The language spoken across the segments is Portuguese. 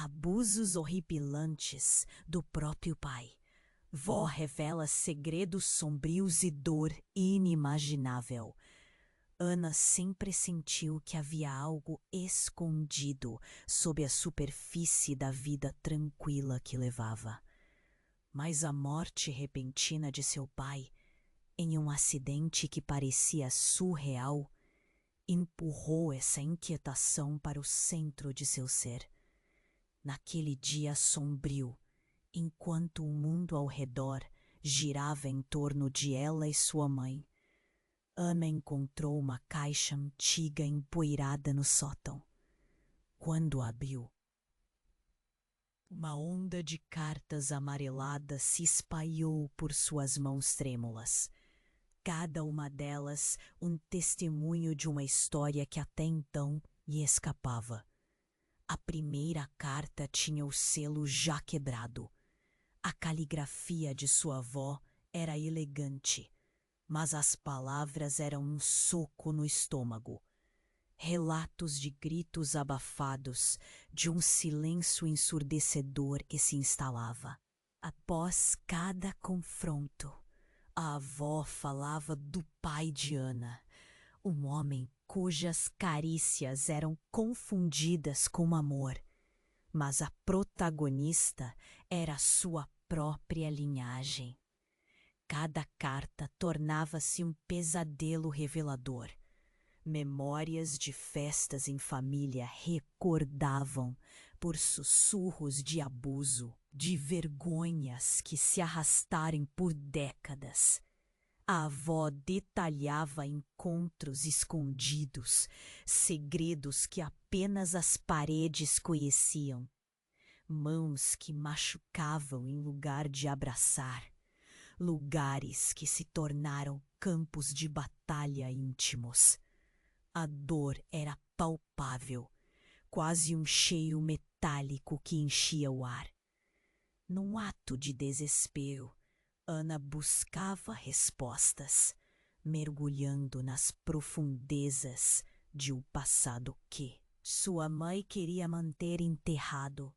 Abusos horripilantes do próprio pai. Vó revela segredos sombrios e dor inimaginável. Ana sempre sentiu que havia algo escondido sob a superfície da vida tranquila que levava. Mas a morte repentina de seu pai, em um acidente que parecia surreal, empurrou essa inquietação para o centro de seu ser. Naquele dia sombrio, enquanto o mundo ao redor girava em torno de ela e sua mãe, Ana encontrou uma caixa antiga empoeirada no sótão. Quando abriu, uma onda de cartas amareladas se espalhou por suas mãos trêmulas. Cada uma delas um testemunho de uma história que até então lhe escapava. A primeira carta tinha o selo já quebrado. A caligrafia de sua avó era elegante, mas as palavras eram um soco no estômago. Relatos de gritos abafados, de um silêncio ensurdecedor que se instalava. Após cada confronto, a avó falava do pai de Ana, um homem cujas carícias eram confundidas com amor, mas a protagonista era sua própria linhagem. Cada carta tornava-se um pesadelo revelador. Memórias de festas em família recordavam por sussurros de abuso, de vergonhas que se arrastarem por décadas. A avó detalhava encontros escondidos, segredos que apenas as paredes conheciam. Mãos que machucavam em lugar de abraçar, lugares que se tornaram campos de batalha íntimos. A dor era palpável, quase um cheiro metálico que enchia o ar. Num ato de desespero, Ana buscava respostas, mergulhando nas profundezas de um passado que sua mãe queria manter enterrado.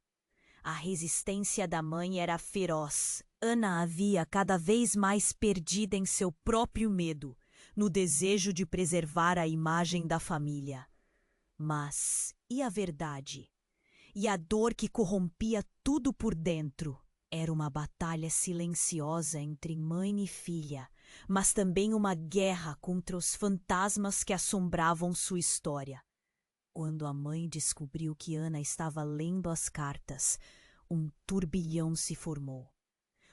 A resistência da mãe era feroz. Ana havia cada vez mais perdida em seu próprio medo, no desejo de preservar a imagem da família. Mas e a verdade? E a dor que corrompia tudo por dentro? Era uma batalha silenciosa entre mãe e filha, mas também uma guerra contra os fantasmas que assombravam sua história. Quando a mãe descobriu que Ana estava lendo as cartas, um turbilhão se formou.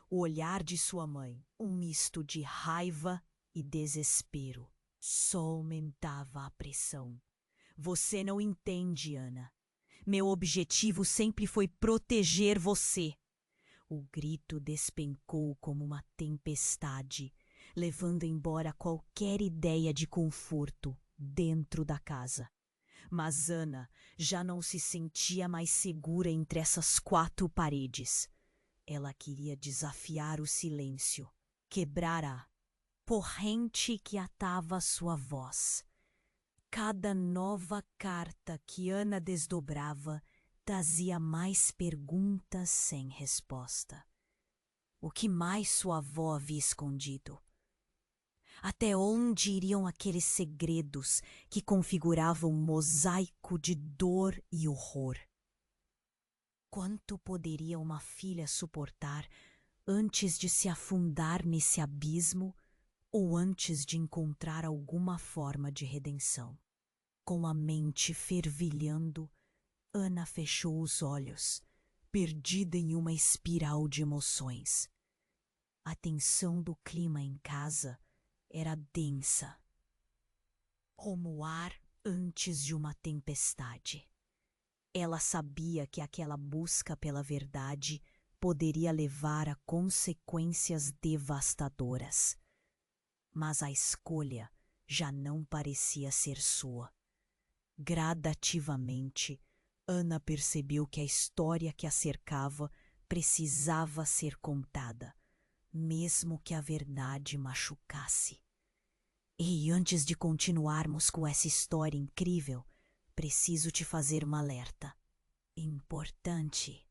O olhar de sua mãe, um misto de raiva e desespero, só aumentava a pressão. Você não entende, Ana. Meu objetivo sempre foi proteger você. O grito despencou como uma tempestade, levando embora qualquer ideia de conforto dentro da casa. Mas Ana já não se sentia mais segura entre essas quatro paredes. Ela queria desafiar o silêncio, quebrar a corrente que atava sua voz. Cada nova carta que Ana desdobrava trazia mais perguntas sem resposta. O que mais sua avó havia escondido? Até onde iriam aqueles segredos que configuravam um mosaico de dor e horror? Quanto poderia uma filha suportar antes de se afundar nesse abismo ou antes de encontrar alguma forma de redenção? Com a mente fervilhando, Ana fechou os olhos, perdida em uma espiral de emoções. A tensão do clima em casa era densa, como o ar antes de uma tempestade. Ela sabia que aquela busca pela verdade poderia levar a consequências devastadoras. Mas a escolha já não parecia ser sua. Gradativamente, Ana percebeu que a história que a cercava precisava ser contada, mesmo que a verdade machucasse. E antes de continuarmos com essa história incrível, preciso te fazer um alerta. importante.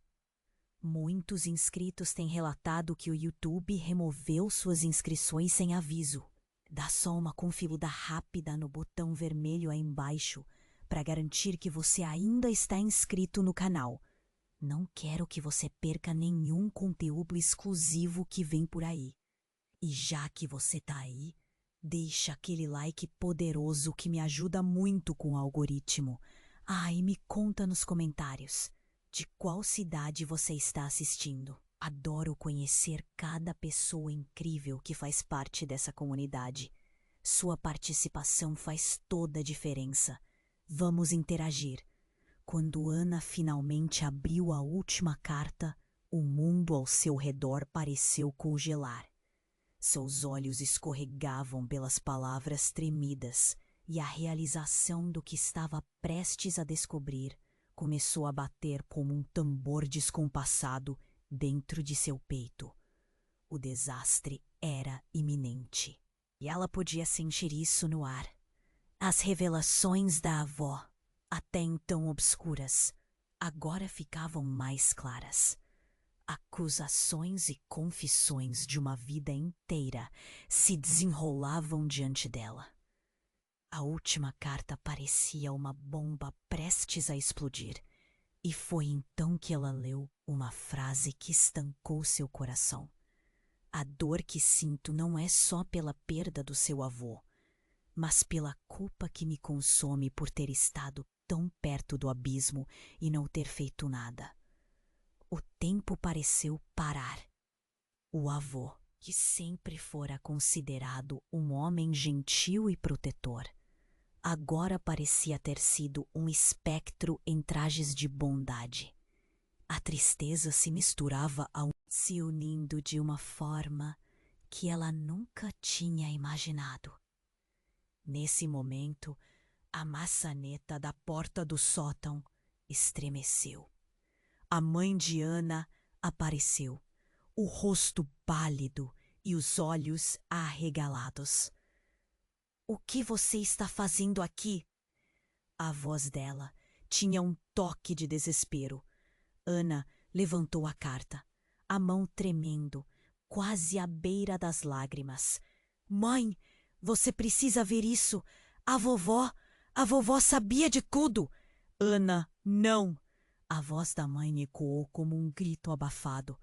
Muitos inscritos têm relatado que o YouTube removeu suas inscrições sem aviso. Dá só uma conferida rápida no botão vermelho aí embaixo para garantir que você ainda está inscrito no canal. Não quero que você perca nenhum conteúdo exclusivo que vem por aí. E já que você tá aí, deixa aquele like poderoso que me ajuda muito com o algoritmo. E me conta nos comentários de qual cidade você está assistindo. Adoro conhecer cada pessoa incrível que faz parte dessa comunidade. Sua participação faz toda a diferença. Vamos interagir. Quando Ana finalmente abriu a última carta, o mundo ao seu redor pareceu congelar. Seus olhos escorregavam pelas palavras tremidas e a realização do que estava prestes a descobrir começou a bater como um tambor descompassado dentro de seu peito. O desastre era iminente. E ela podia sentir isso no ar. As revelações da avó, até então obscuras, agora ficavam mais claras. Acusações e confissões de uma vida inteira se desenrolavam diante dela. A última carta parecia uma bomba prestes a explodir, e foi então que ela leu uma frase que estancou seu coração. A dor que sinto não é só pela perda do seu avô, mas pela culpa que me consome por ter estado tão perto do abismo e não ter feito nada. O tempo pareceu parar. O avô, que sempre fora considerado um homem gentil e protetor, agora parecia ter sido um espectro em trajes de bondade. A tristeza se misturava se unindo de uma forma que ela nunca tinha imaginado. Nesse momento, a maçaneta da porta do sótão estremeceu. A mãe de Ana apareceu, o rosto pálido e os olhos arregalados. "O que você está fazendo aqui?" A voz dela tinha um toque de desespero. Ana levantou a carta, a mão tremendo, quase à beira das lágrimas. "Mãe, você precisa ver isso. A vovó sabia de tudo." "Ana, não!" A voz da mãe ecoou como um grito abafado.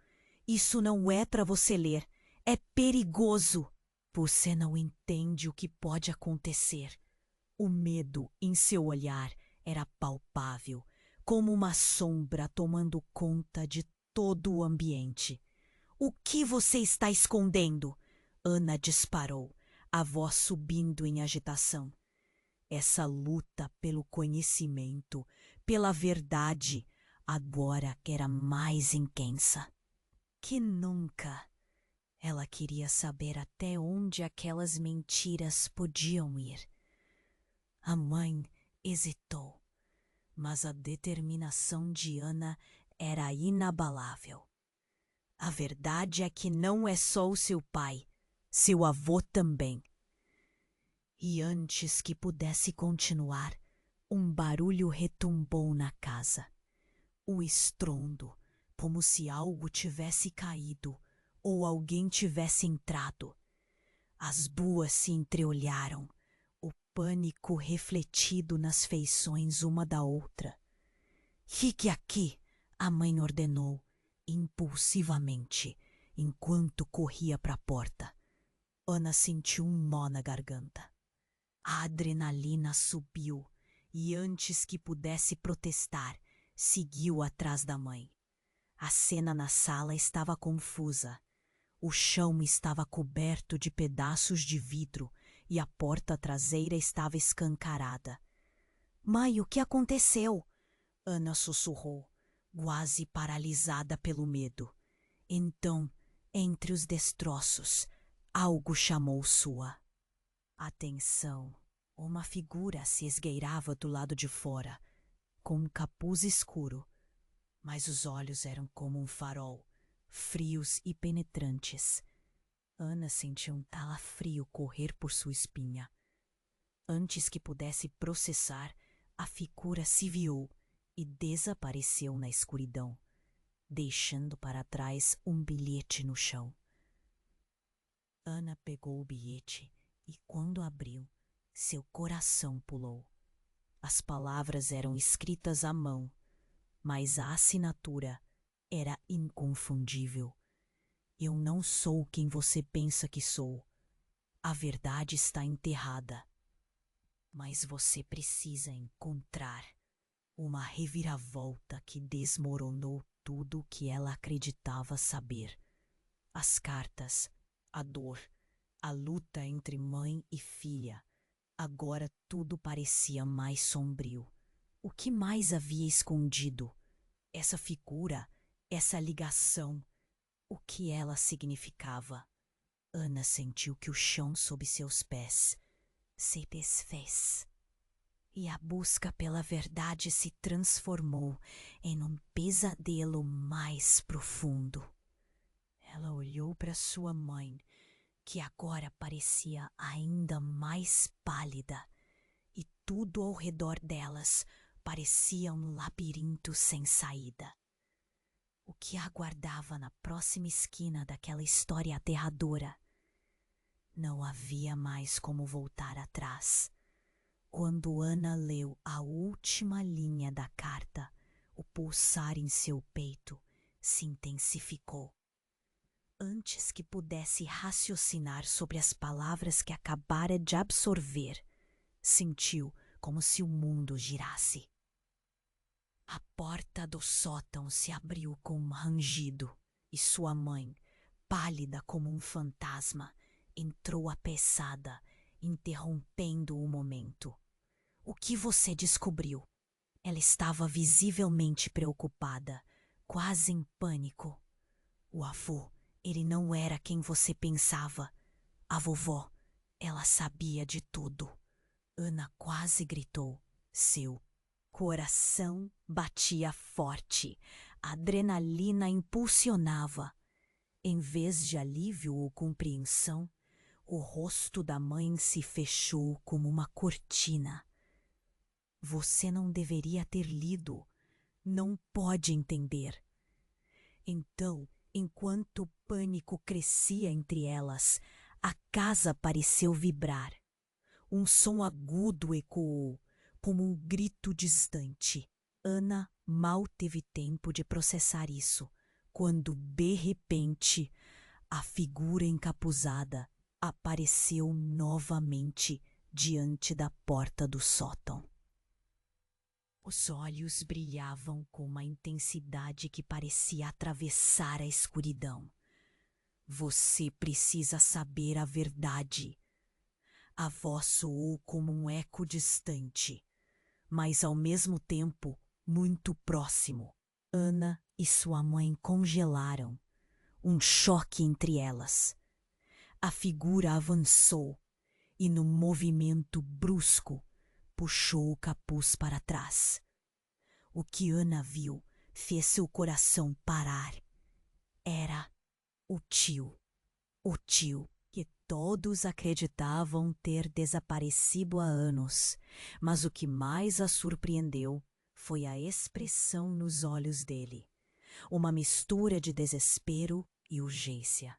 "Isso não é para você ler. É perigoso." "Você não entende o que pode acontecer." O medo em seu olhar era palpável, como uma sombra tomando conta de todo o ambiente. "O que você está escondendo?" Ana disparou, a voz subindo em agitação. Essa luta pelo conhecimento, pela verdade, agora era mais intensa que nunca. Ela queria saber até onde aquelas mentiras podiam ir. A mãe hesitou, mas a determinação de Ana era inabalável. "A verdade é que não é só o seu pai, seu avô também." E antes que pudesse continuar, um barulho retumbou na casa. O estrondo, como se algo tivesse caído ou alguém tivesse entrado. As duas se entreolharam, o pânico refletido nas feições uma da outra. "Fique aqui", a mãe ordenou, impulsivamente, enquanto corria para a porta. Ana sentiu um nó na garganta. A adrenalina subiu e, antes que pudesse protestar, seguiu atrás da mãe. A cena na sala estava confusa. O chão estava coberto de pedaços de vidro e a porta traseira estava escancarada. "Mãe, o que aconteceu?" Ana sussurrou, quase paralisada pelo medo. Então, entre os destroços, algo chamou sua atenção. Uma figura se esgueirava do lado de fora, com um capuz escuro, mas os olhos eram como um farol, frios e penetrantes. Ana sentiu um calafrio correr por sua espinha. Antes que pudesse processar, a figura se viu e desapareceu na escuridão, deixando para trás um bilhete no chão. Ana pegou o bilhete e, quando abriu, seu coração pulou. As palavras eram escritas à mão, mas a assinatura era inconfundível. Eu não sou quem você pensa que sou. A verdade está enterrada. Mas você precisa encontrar uma reviravolta que desmoronou tudo o que ela acreditava saber. As cartas, a dor, a luta entre mãe e filha. Agora tudo parecia mais sombrio. O que mais havia escondido? Essa figura, essa ligação. O que ela significava? Ana sentiu que o chão sob seus pés se desfez. E a busca pela verdade se transformou em um pesadelo mais profundo. Ela olhou para sua mãe, que agora parecia ainda mais pálida, e tudo ao redor delas parecia um labirinto sem saída. O que aguardava na próxima esquina daquela história aterradora? Não havia mais como voltar atrás. Quando Ana leu a última linha da carta, o pulsar em seu peito se intensificou. Antes que pudesse raciocinar sobre as palavras que acabara de absorver, sentiu como se o mundo girasse. A porta do sótão se abriu com um rangido e sua mãe, pálida como um fantasma, entrou apressada, interrompendo o momento. O que você descobriu? Ela estava visivelmente preocupada, quase em pânico. O avô, ele não era quem você pensava. A vovó, ela sabia de tudo. Ana quase gritou. Seu coração batia forte. A adrenalina impulsionava. Em vez de alívio ou compreensão, o rosto da mãe se fechou como uma cortina. Você não deveria ter lido. Não pode entender. Então, enquanto o pânico crescia entre elas, a casa pareceu vibrar. Um som agudo ecoou, como um grito distante. Ana mal teve tempo de processar isso, quando, de repente, a figura encapuzada apareceu novamente diante da porta do sótão. Os olhos brilhavam com uma intensidade que parecia atravessar a escuridão. Você precisa saber a verdade. A voz soou como um eco distante, mas ao mesmo tempo muito próximo. Ana e sua mãe congelaram, um choque entre elas. A figura avançou e, num movimento brusco, puxou o capuz para trás. O que Ana viu fez seu coração parar. Era o tio que todos acreditavam ter desaparecido há anos, mas o que mais a surpreendeu foi a expressão nos olhos dele, uma mistura de desespero e urgência.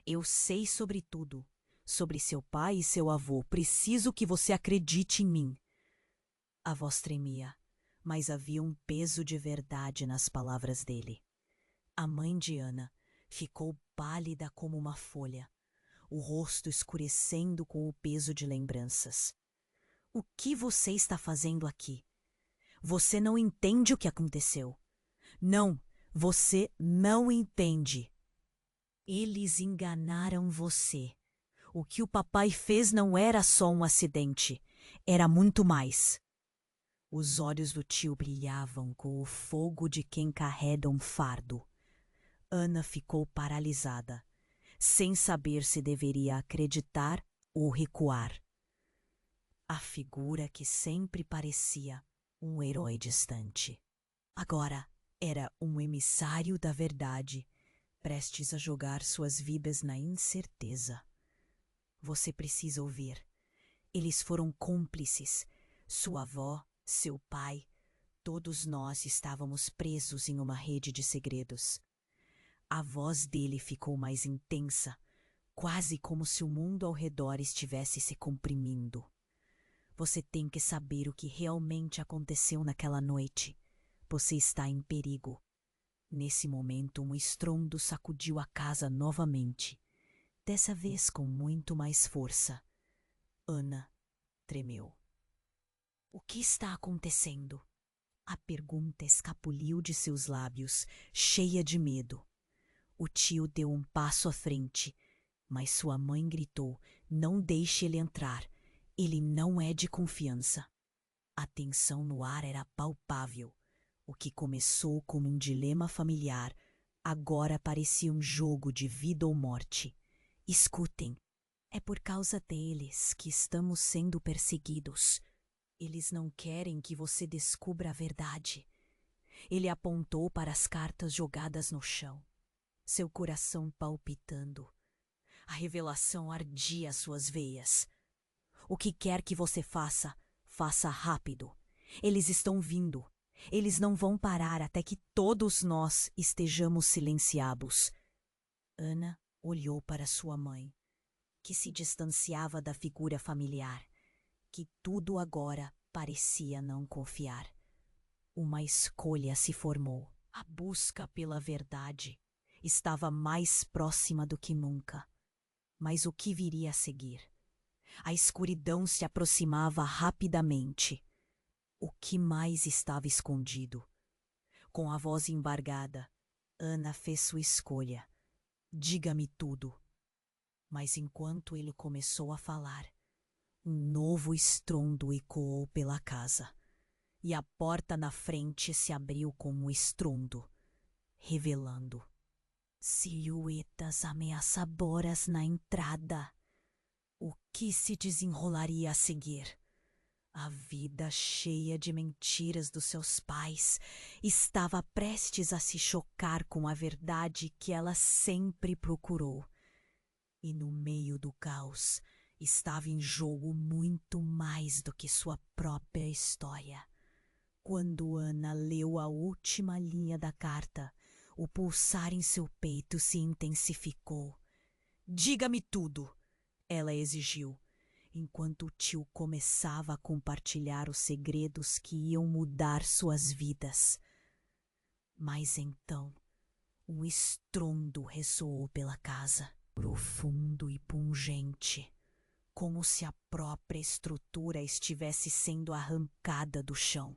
Eu sei sobre tudo, sobre seu pai e seu avô. Preciso que você acredite em mim. A voz tremia, mas havia um peso de verdade nas palavras dele. A mãe de Ana ficou pálida como uma folha, o rosto escurecendo com o peso de lembranças. O que você está fazendo aqui? Você não entende o que aconteceu. Não, você não entende. Eles enganaram você. O que o papai fez não era só um acidente, era muito mais. Os olhos do tio brilhavam com o fogo de quem carrega um fardo. Ana ficou paralisada, sem saber se deveria acreditar ou recuar. A figura que sempre parecia um herói distante, agora era um emissário da verdade, prestes a jogar suas vidas na incerteza. Você precisa ouvir. Eles foram cúmplices. Sua avó, seu pai, todos nós estávamos presos em uma rede de segredos. A voz dele ficou mais intensa, quase como se o mundo ao redor estivesse se comprimindo. Você tem que saber o que realmente aconteceu naquela noite. Você está em perigo. Nesse momento, um estrondo sacudiu a casa novamente, dessa vez com muito mais força. Ana tremeu. O que está acontecendo? A pergunta escapuliu de seus lábios, cheia de medo. O tio deu um passo à frente, mas sua mãe gritou: "Não deixe ele entrar. Ele não é de confiança." A tensão no ar era palpável. O que começou como um dilema familiar, agora parecia um jogo de vida ou morte. Escutem, é por causa deles que estamos sendo perseguidos. Eles não querem que você descubra a verdade. Ele apontou para as cartas jogadas no chão, seu coração palpitando. A revelação ardia suas veias. O que quer que você faça, faça rápido. Eles estão vindo. Eles não vão parar até que todos nós estejamos silenciados. Ana olhou para sua mãe, que se distanciava da figura familiar, que tudo agora parecia não confiar. Uma escolha se formou. A busca pela verdade estava mais próxima do que nunca. Mas o que viria a seguir? A escuridão se aproximava rapidamente. O que mais estava escondido? Com a voz embargada, Ana fez sua escolha. Diga-me tudo. Mas enquanto ele começou a falar, um novo estrondo ecoou pela casa, e a porta na frente se abriu com um estrondo, revelando silhuetas ameaçadoras na entrada. O que se desenrolaria a seguir? A vida cheia de mentiras dos seus pais estava prestes a se chocar com a verdade que ela sempre procurou. E no meio do caos estava em jogo muito mais do que sua própria história. Quando Ana leu a última linha da carta, o pulsar em seu peito se intensificou. "Diga-me tudo!" ela exigiu, enquanto o tio começava a compartilhar os segredos que iam mudar suas vidas. Mas então, um estrondo ressoou pela casa, profundo e pungente, como se a própria estrutura estivesse sendo arrancada do chão.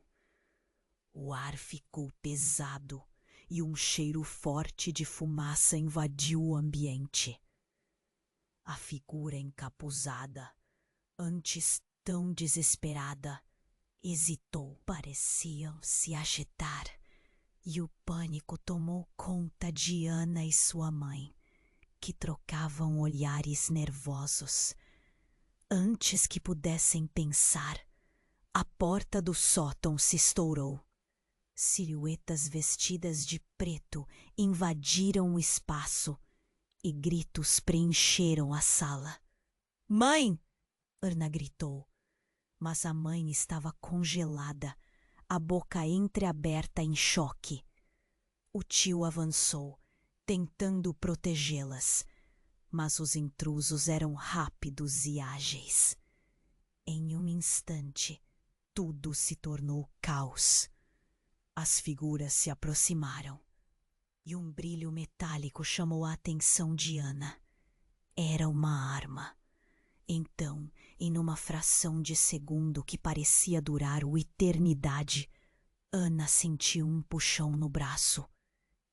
O ar ficou pesado e um cheiro forte de fumaça invadiu o ambiente. A figura encapuzada, antes tão desesperada, hesitou. Pareciam se agitar, e o pânico tomou conta de Ana e sua mãe, que trocavam olhares nervosos. Antes que pudessem pensar, a porta do sótão se estourou. Silhuetas vestidas de preto invadiram o espaço e gritos preencheram a sala. "Mãe!" Ana gritou, mas a mãe estava congelada, a boca entreaberta em choque. O tio avançou, tentando protegê-las, mas os intrusos eram rápidos e ágeis. Em um instante, tudo se tornou caos. As figuras se aproximaram, e um brilho metálico chamou a atenção de Ana. Era uma arma. Então, em uma fração de segundo que parecia durar uma eternidade, Ana sentiu um puxão no braço.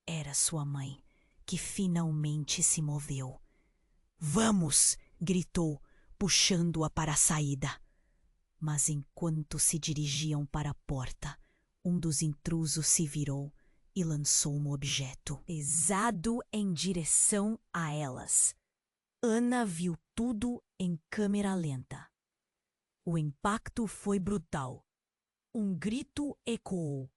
Era sua mãe, que finalmente se moveu. "Vamos!" gritou, puxando-a para a saída. Mas enquanto se dirigiam para a porta, um dos intrusos se virou e lançou um objeto pesado em direção a elas. Ana viu tudo em câmera lenta. O impacto foi brutal. Um grito ecoou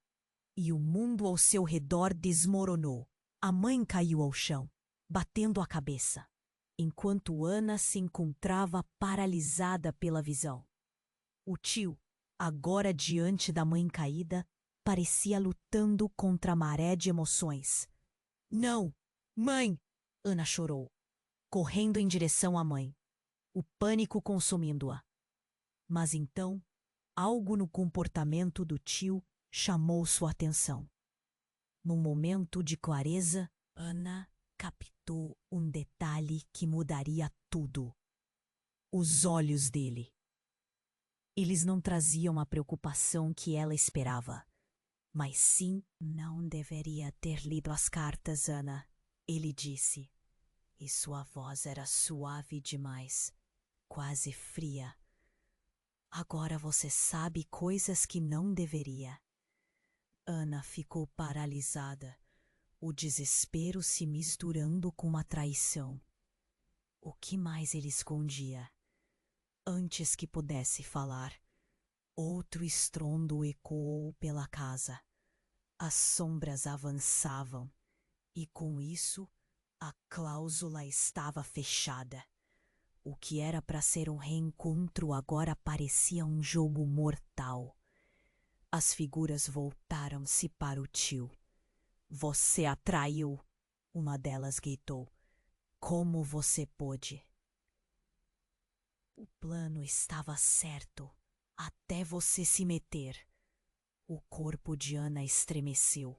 e o mundo ao seu redor desmoronou. A mãe caiu ao chão, batendo a cabeça, enquanto Ana se encontrava paralisada pela visão. O tio, agora diante da mãe caída, parecia lutando contra a maré de emoções. Não! Mãe! Ana chorou, correndo em direção à mãe, o pânico consumindo-a. Mas então, algo no comportamento do tio chamou sua atenção. Num momento de clareza, Ana captou um detalhe que mudaria tudo. Os olhos dele. Eles não traziam a preocupação que ela esperava. Mas sim, não deveria ter lido as cartas, Ana, ele disse. E sua voz era suave demais, quase fria. Agora você sabe coisas que não deveria. Ana ficou paralisada, o desespero se misturando com a traição. O que mais ele escondia? Antes que pudesse falar, outro estrondo ecoou pela casa. As sombras avançavam, e com isso a cláusula estava fechada. O que era para ser um reencontro agora parecia um jogo mortal. As figuras voltaram-se para o tio. Você a traiu, uma delas gritou. Como você pôde? O plano estava certo, até você se meter. O corpo de Ana estremeceu.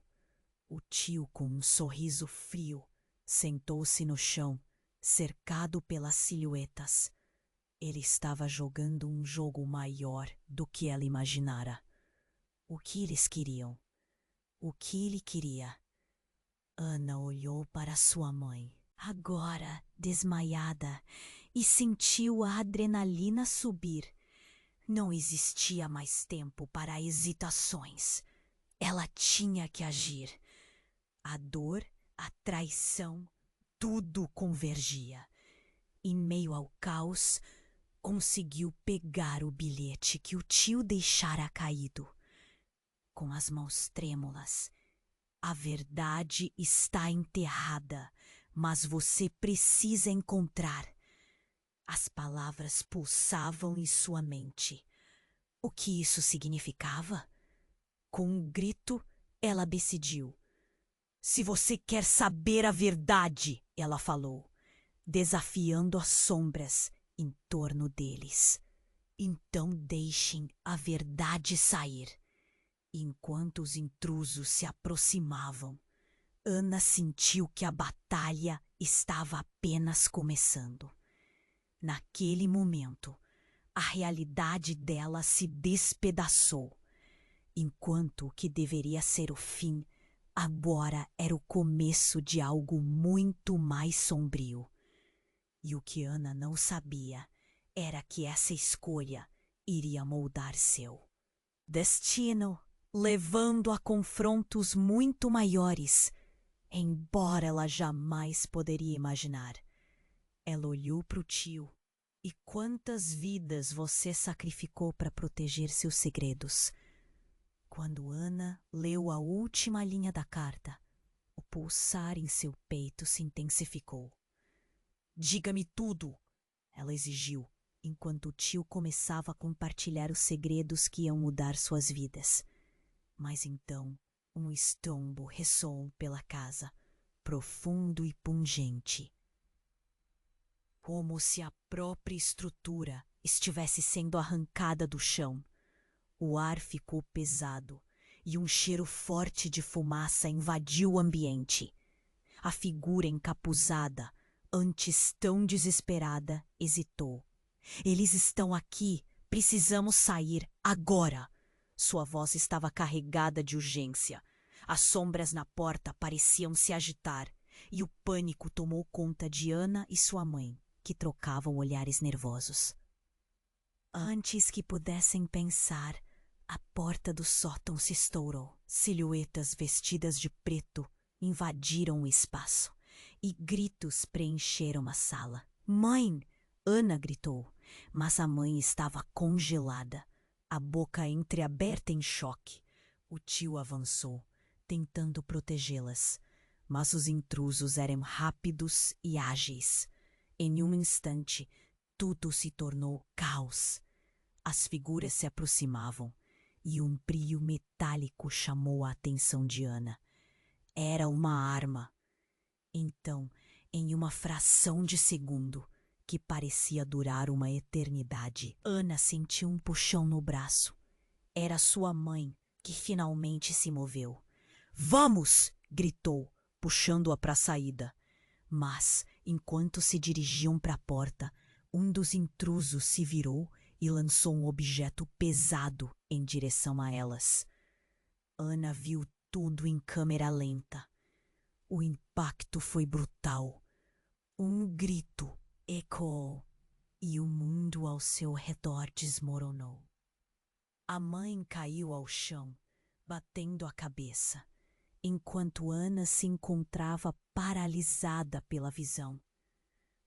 O tio, com um sorriso frio, sentou-se no chão, cercado pelas silhuetas. Ele estava jogando um jogo maior do que ela imaginara. O que eles queriam? O que ele queria? Ana olhou para sua mãe, agora desmaiada, e sentiu a adrenalina subir. Não existia mais tempo para hesitações. Ela tinha que agir. A dor, a traição, tudo convergia. Em meio ao caos, conseguiu pegar o bilhete que o tio deixara caído. Com as mãos trêmulas, a verdade está enterrada, mas você precisa encontrar. As palavras pulsavam em sua mente. O que isso significava? Com um grito, ela decidiu. Se você quer saber a verdade, ela falou, desafiando as sombras em torno deles. Então deixem a verdade sair. Enquanto os intrusos se aproximavam, Ana sentiu que a batalha estava apenas começando. Naquele momento, a realidade dela se despedaçou, enquanto o que deveria ser o fim, agora era o começo de algo muito mais sombrio. E o que Ana não sabia era que essa escolha iria moldar seu destino, levando a confrontos muito maiores, embora ela jamais poderia imaginar. Ela olhou para o tio. E quantas vidas você sacrificou para proteger seus segredos? Quando Ana leu a última linha da carta, o pulsar em seu peito se intensificou. Diga-me tudo, ela exigiu, enquanto o tio começava a compartilhar os segredos que iam mudar suas vidas. Mas então, um estombo ressoou pela casa, profundo e pungente. Como se a própria estrutura estivesse sendo arrancada do chão. O ar ficou pesado e um cheiro forte de fumaça invadiu o ambiente. A figura encapuzada, antes tão desesperada, hesitou. Eles estão aqui, precisamos sair, agora! Sua voz estava carregada de urgência. As sombras na porta pareciam se agitar e o pânico tomou conta de Ana e sua mãe, que trocavam olhares nervosos. Antes que pudessem pensar, a porta do sótão se estourou. Silhuetas vestidas de preto invadiram o espaço e gritos preencheram a sala. Mãe! Ana gritou, mas a mãe estava congelada, a boca entreaberta em choque. O tio avançou, tentando protegê-las, mas os intrusos eram rápidos e ágeis. Em um instante, tudo se tornou caos. As figuras se aproximavam, e um brilho metálico chamou a atenção de Ana. Era uma arma. Então, em uma fração de segundo, que parecia durar uma eternidade, Ana sentiu um puxão no braço. Era sua mãe, que finalmente se moveu. "Vamos!" gritou, puxando-a para a saída. Mas, enquanto se dirigiam para a porta, um dos intrusos se virou e lançou um objeto pesado em direção a elas. Ana viu tudo em câmera lenta. O impacto foi brutal. Um grito ecoou e o mundo ao seu redor desmoronou. A mãe caiu ao chão, batendo a cabeça, enquanto Ana se encontrava paralisada pela visão.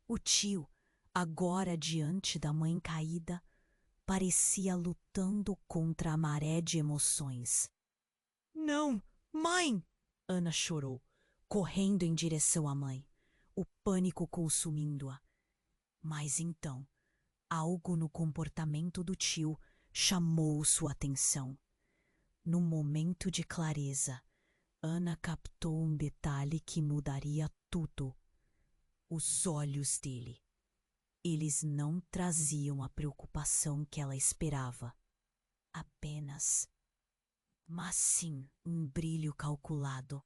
O tio, agora diante da mãe caída, parecia lutando contra a maré de emoções. "Não, mãe!" Ana chorou, correndo em direção à mãe, o pânico consumindo-a. Mas então, algo no comportamento do tio chamou sua atenção. No momento de clareza, Ana captou um detalhe que mudaria tudo. Os olhos dele. Eles não traziam a preocupação que ela esperava. Apenas, mas sim um brilho calculado.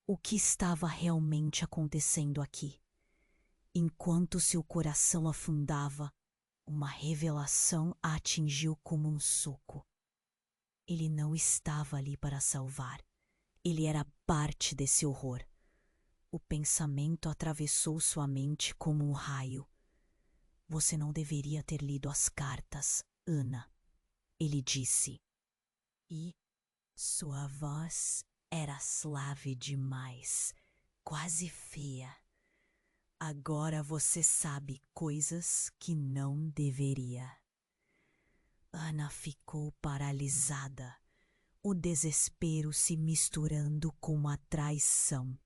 O que estava realmente acontecendo aqui? Enquanto seu coração afundava, uma revelação a atingiu como um soco. Ele não estava ali para salvar. Ele era parte desse horror. O pensamento atravessou sua mente como um raio. "Você não deveria ter lido as cartas, Ana", ele disse. E sua voz era suave demais, quase fria. "Agora você sabe coisas que não deveria." Ana ficou paralisada, o desespero se misturando com a traição.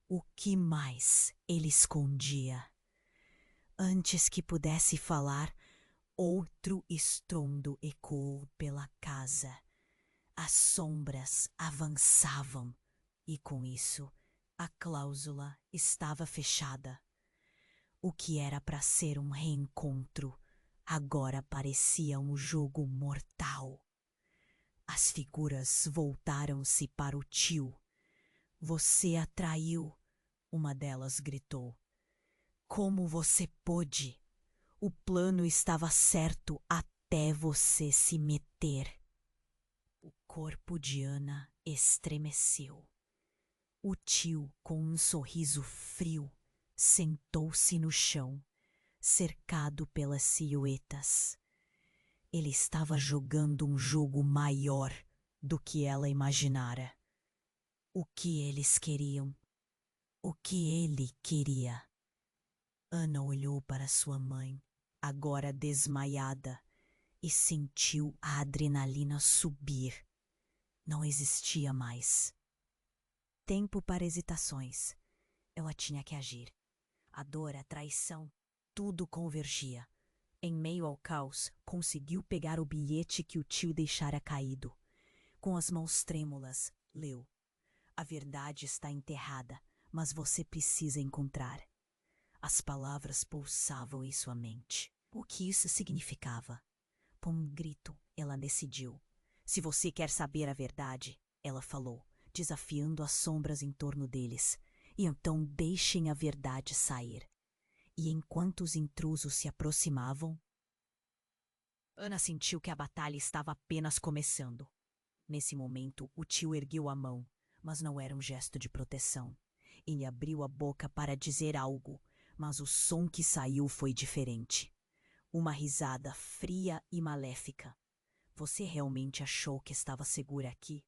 O que mais ele escondia? Antes que pudesse falar, outro estrondo ecoou pela casa. As sombras avançavam e, com isso, a cláusula estava fechada. O que era para ser um reencontro agora parecia um jogo mortal. As figuras voltaram-se para o tio. "Você a traiu", uma delas gritou. "Como você pôde? O plano estava certo até você se meter." O corpo de Ana estremeceu. O tio, com um sorriso frio, sentou-se no chão, cercado pelas silhuetas. Ele estava jogando um jogo maior do que ela imaginara. O que eles queriam? O que ele queria? Ana olhou para sua mãe, agora desmaiada, e sentiu a adrenalina subir. Não existia mais tempo para hesitações. Ela tinha que agir. A dor, a traição, tudo convergia. Em meio ao caos, conseguiu pegar o bilhete que o tio deixara caído. Com as mãos trêmulas, leu: "A verdade está enterrada, mas você precisa encontrar." As palavras pulsavam em sua mente. O que isso significava? Com um grito, ela decidiu. "Se você quer saber a verdade", ela falou, desafiando as sombras em torno deles, "e então deixem a verdade sair." E enquanto os intrusos se aproximavam, Ana sentiu que a batalha estava apenas começando. Nesse momento, o tio ergueu a mão, mas não era um gesto de proteção. Ele abriu a boca para dizer algo, mas o som que saiu foi diferente. Uma risada fria e maléfica. "Você realmente achou que estava segura aqui?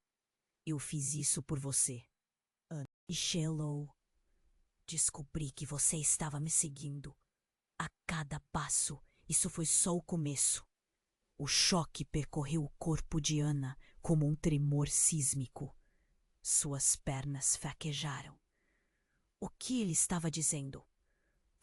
Eu fiz isso por você." Ana gelou. "Descobri que você estava me seguindo. A cada passo, isso foi só o começo." O choque percorreu o corpo de Ana como um tremor sísmico. Suas pernas fraquejaram. O que ele estava dizendo?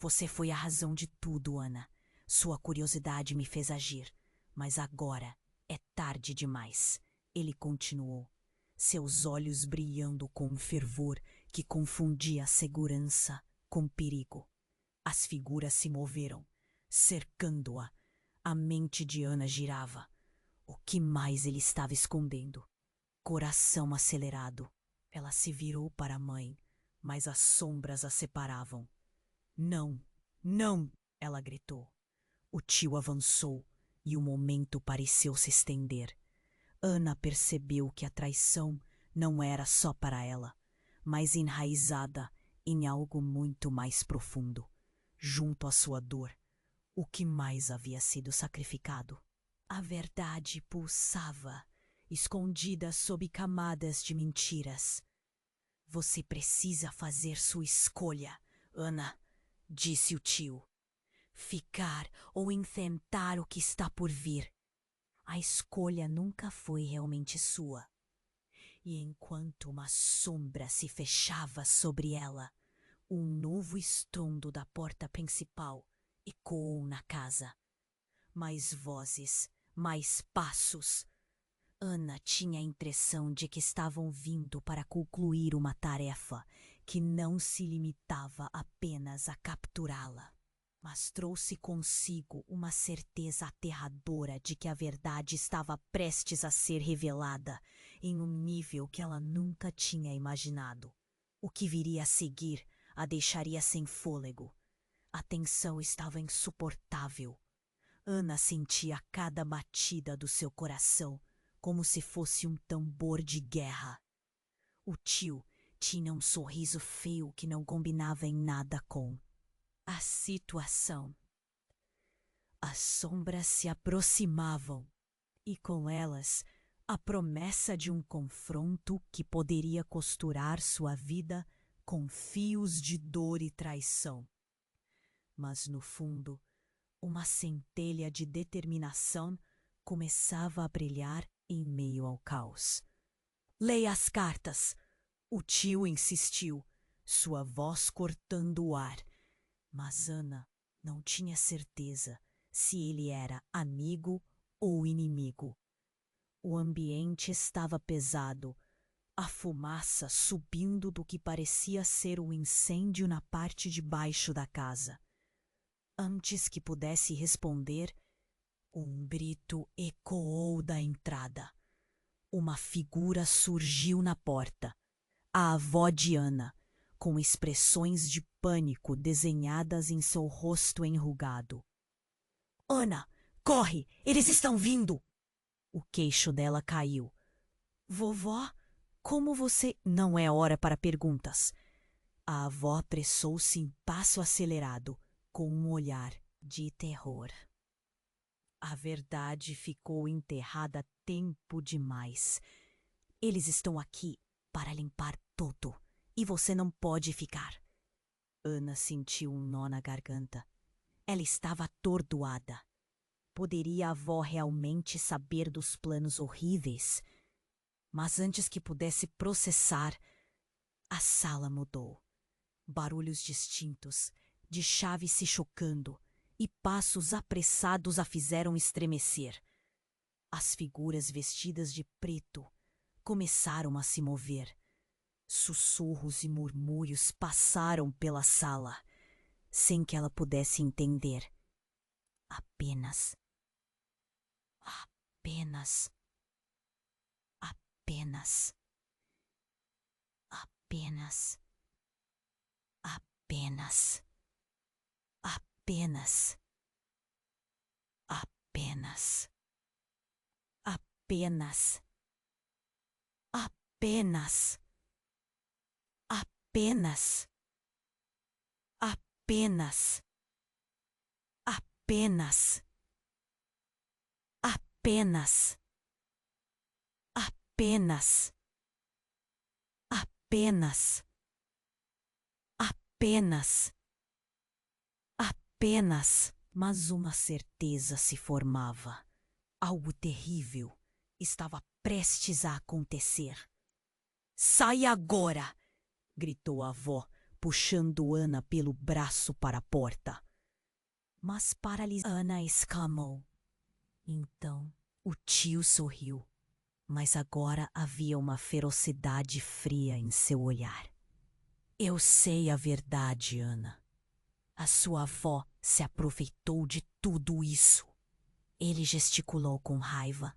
"Você foi a razão de tudo, Ana. Sua curiosidade me fez agir. Mas agora É tarde demais, ele continuou, seus olhos brilhando com um fervor que confundia a segurança com perigo. As figuras se moveram, cercando-a. A mente de Ana girava. O que mais ele estava escondendo? Coração acelerado. Ela se virou para a mãe, mas as sombras a separavam. Não, não! Ela gritou. O tio avançou e o momento pareceu se estender. Ana percebeu que a traição não era só para ela, mas enraizada em algo muito mais profundo. Junto à sua dor, o que mais havia sido sacrificado? A verdade pulsava, escondida sob camadas de mentiras. Você precisa fazer sua escolha, Ana, disse o tio. Ficar ou enfrentar o que está por vir. A escolha nunca foi realmente sua. E enquanto uma sombra se fechava sobre ela, um novo estrondo da porta principal ecoou na casa. Mais vozes, mais passos. Ana tinha a impressão de que estavam vindo para concluir uma tarefa que não se limitava apenas a capturá-la, mas trouxe consigo uma certeza aterradora de que a verdade estava prestes a ser revelada em um nível que ela nunca tinha imaginado. O que viria a seguir a deixaria sem fôlego. A tensão estava insuportável. Ana sentia cada batida do seu coração como se fosse um tambor de guerra. O tio tinha um sorriso feio que não combinava em nada com a situação. As sombras se aproximavam e com elas a promessa de um confronto que poderia costurar sua vida com fios de dor e traição. Mas no fundo, uma centelha de determinação começava a brilhar em meio ao caos. Leia as cartas! O tio insistiu, sua voz cortando o ar. Mas Ana não tinha certeza se ele era amigo ou inimigo. O ambiente estava pesado, a fumaça subindo do que parecia ser um incêndio na parte de baixo da casa. Antes que pudesse responder, um grito ecoou da entrada. Uma figura surgiu na porta. A avó de Ana, com expressões de pânico desenhadas em seu rosto enrugado. Ana, corre! Eles estão vindo! O queixo dela caiu. Vovó, como você... Não é hora para perguntas. A avó apressou-se em passo acelerado, com um olhar de terror. A verdade ficou enterrada tempo demais. Eles estão aqui para limpar tudo, e você não pode ficar. Ana sentiu um nó na garganta. Ela estava atordoada. Poderia a avó realmente saber dos planos horríveis? Mas antes que pudesse processar, a sala mudou. Barulhos distintos, de chaves se chocando, e passos apressados a fizeram estremecer. As figuras vestidas de preto começaram a se mover. Sussurros e murmúrios passaram pela sala, sem que ela pudesse entender. Apenas, apenas, apenas, apenas, apenas, apenas, apenas, apenas, apenas, apenas, apenas, apenas, apenas, apenas, apenas, apenas, apenas. Mas uma certeza se formava. Algo terrível estava prestes a acontecer. Saia agora! Gritou a avó, puxando Ana pelo braço para a porta. Mas paralisada, Ana exclamou. Então, O tio sorriu, mas agora havia uma ferocidade fria em seu olhar. Eu sei a verdade, Ana. A sua avó se aproveitou de tudo isso. Ele gesticulou com raiva.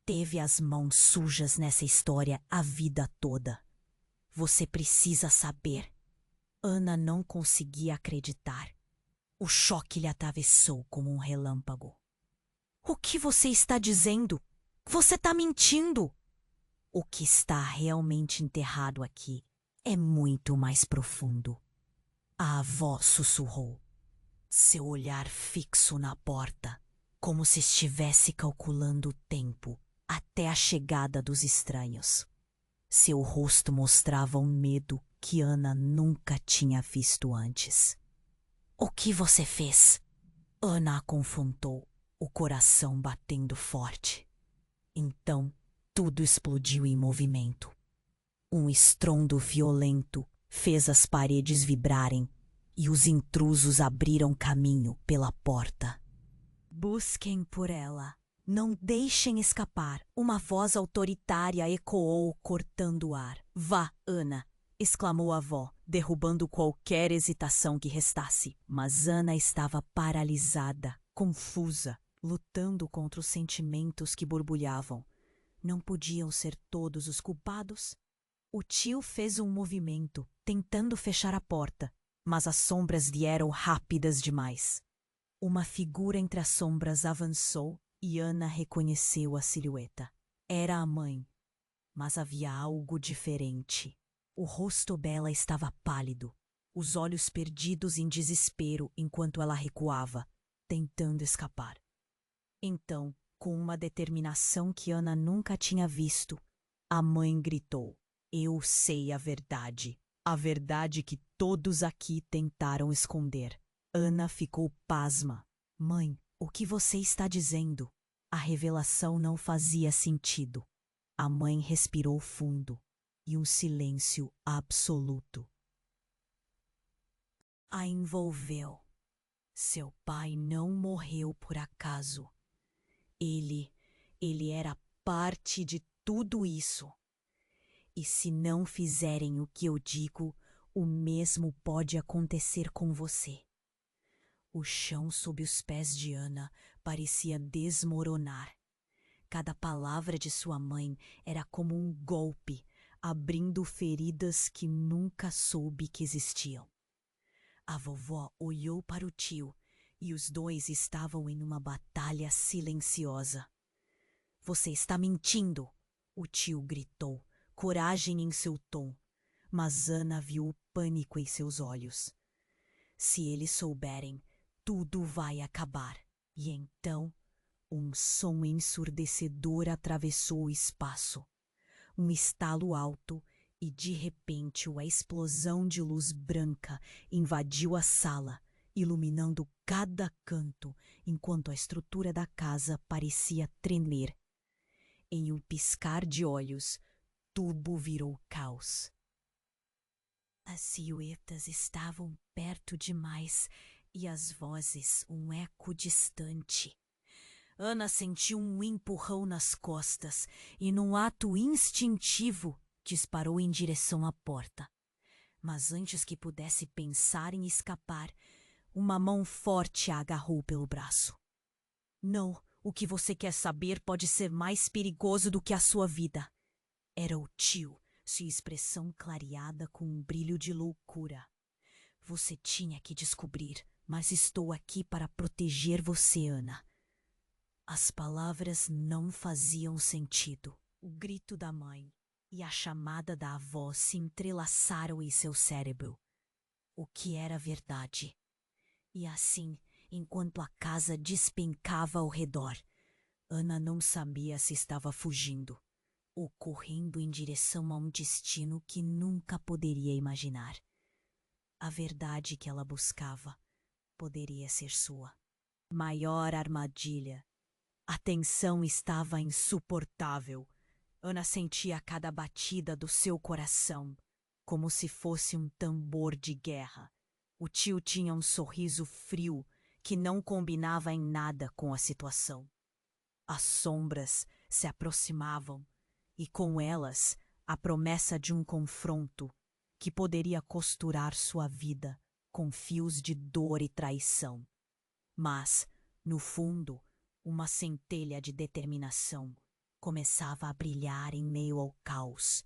Teve as mãos sujas nessa história a vida toda. Você precisa saber. Ana não conseguia acreditar. O choque lhe atravessou como um relâmpago. O que você está dizendo? Você está mentindo! O que está realmente enterrado aqui é muito mais profundo. A avó sussurrou, seu olhar fixo na porta, como se estivesse calculando o tempo até a chegada dos estranhos. Seu rosto mostrava um medo que Ana nunca tinha visto antes. O que você fez? Ana a confrontou, o coração batendo forte. Então, tudo explodiu em movimento. Um estrondo violento fez as paredes vibrarem e os intrusos abriram caminho pela porta. Busquem por ela. Não deixem escapar. Uma voz autoritária ecoou, cortando o ar. Vá, Ana! Exclamou a avó, derrubando qualquer hesitação que restasse. Mas Ana estava paralisada, confusa, lutando contra os sentimentos que borbulhavam. Não podiam ser todos os culpados? O tio fez um movimento, tentando fechar a porta, mas as sombras vieram rápidas demais. Uma figura entre as sombras avançou e Ana reconheceu a silhueta. Era a mãe, mas havia algo diferente. O rosto dela estava pálido, os olhos perdidos em desespero enquanto ela recuava, tentando escapar. Então, com uma determinação que Ana nunca tinha visto, a mãe gritou: Eu sei a verdade que todos aqui tentaram esconder. Ana ficou pasma. Mãe, o que você está dizendo? A revelação não fazia sentido. A mãe respirou fundo e um silêncio absoluto a envolveu. Seu pai não morreu por acaso. Ele era parte de tudo isso. E se não fizerem o que eu digo, o mesmo pode acontecer com você. O chão sob os pés de Ana parecia desmoronar. Cada palavra de sua mãe era como um golpe, abrindo feridas que nunca soube que existiam. A vovó olhou para o tio e os dois estavam em uma batalha silenciosa. Você está mentindo! O tio gritou, coragem em seu tom, mas Ana viu o pânico em seus olhos. Se eles souberem, tudo vai acabar. E então, um som ensurdecedor atravessou o espaço. Um estalo alto e, de repente, a explosão de luz branca invadiu a sala, iluminando cada canto, enquanto a estrutura da casa parecia tremer. Em um piscar de olhos, tudo virou caos. As silhuetas estavam perto demais e as vozes um eco distante. Ana sentiu um empurrão nas costas e, num ato instintivo, disparou em direção à porta. Mas antes que pudesse pensar em escapar, uma mão forte a agarrou pelo braço. Não, o que você quer saber pode ser mais perigoso do que a sua vida. Era o tio, sua expressão clareada com um brilho de loucura. Você tinha que descobrir, mas estou aqui para proteger você, Ana. As palavras não faziam sentido. O grito da mãe e a chamada da avó se entrelaçaram em seu cérebro. O que era verdade? E assim, enquanto a casa despencava ao redor, Ana não sabia se estava fugindo ou correndo em direção a um destino que nunca poderia imaginar. A verdade que ela buscava poderia ser sua. Maior armadilha. A tensão estava insuportável. Ana sentia cada batida do seu coração, como se fosse um tambor de guerra. O tio tinha um sorriso frio que não combinava em nada com a situação. As sombras se aproximavam e com elas a promessa de um confronto que poderia costurar sua vida com fios de dor e traição. Mas, no fundo, uma centelha de determinação começava a brilhar em meio ao caos.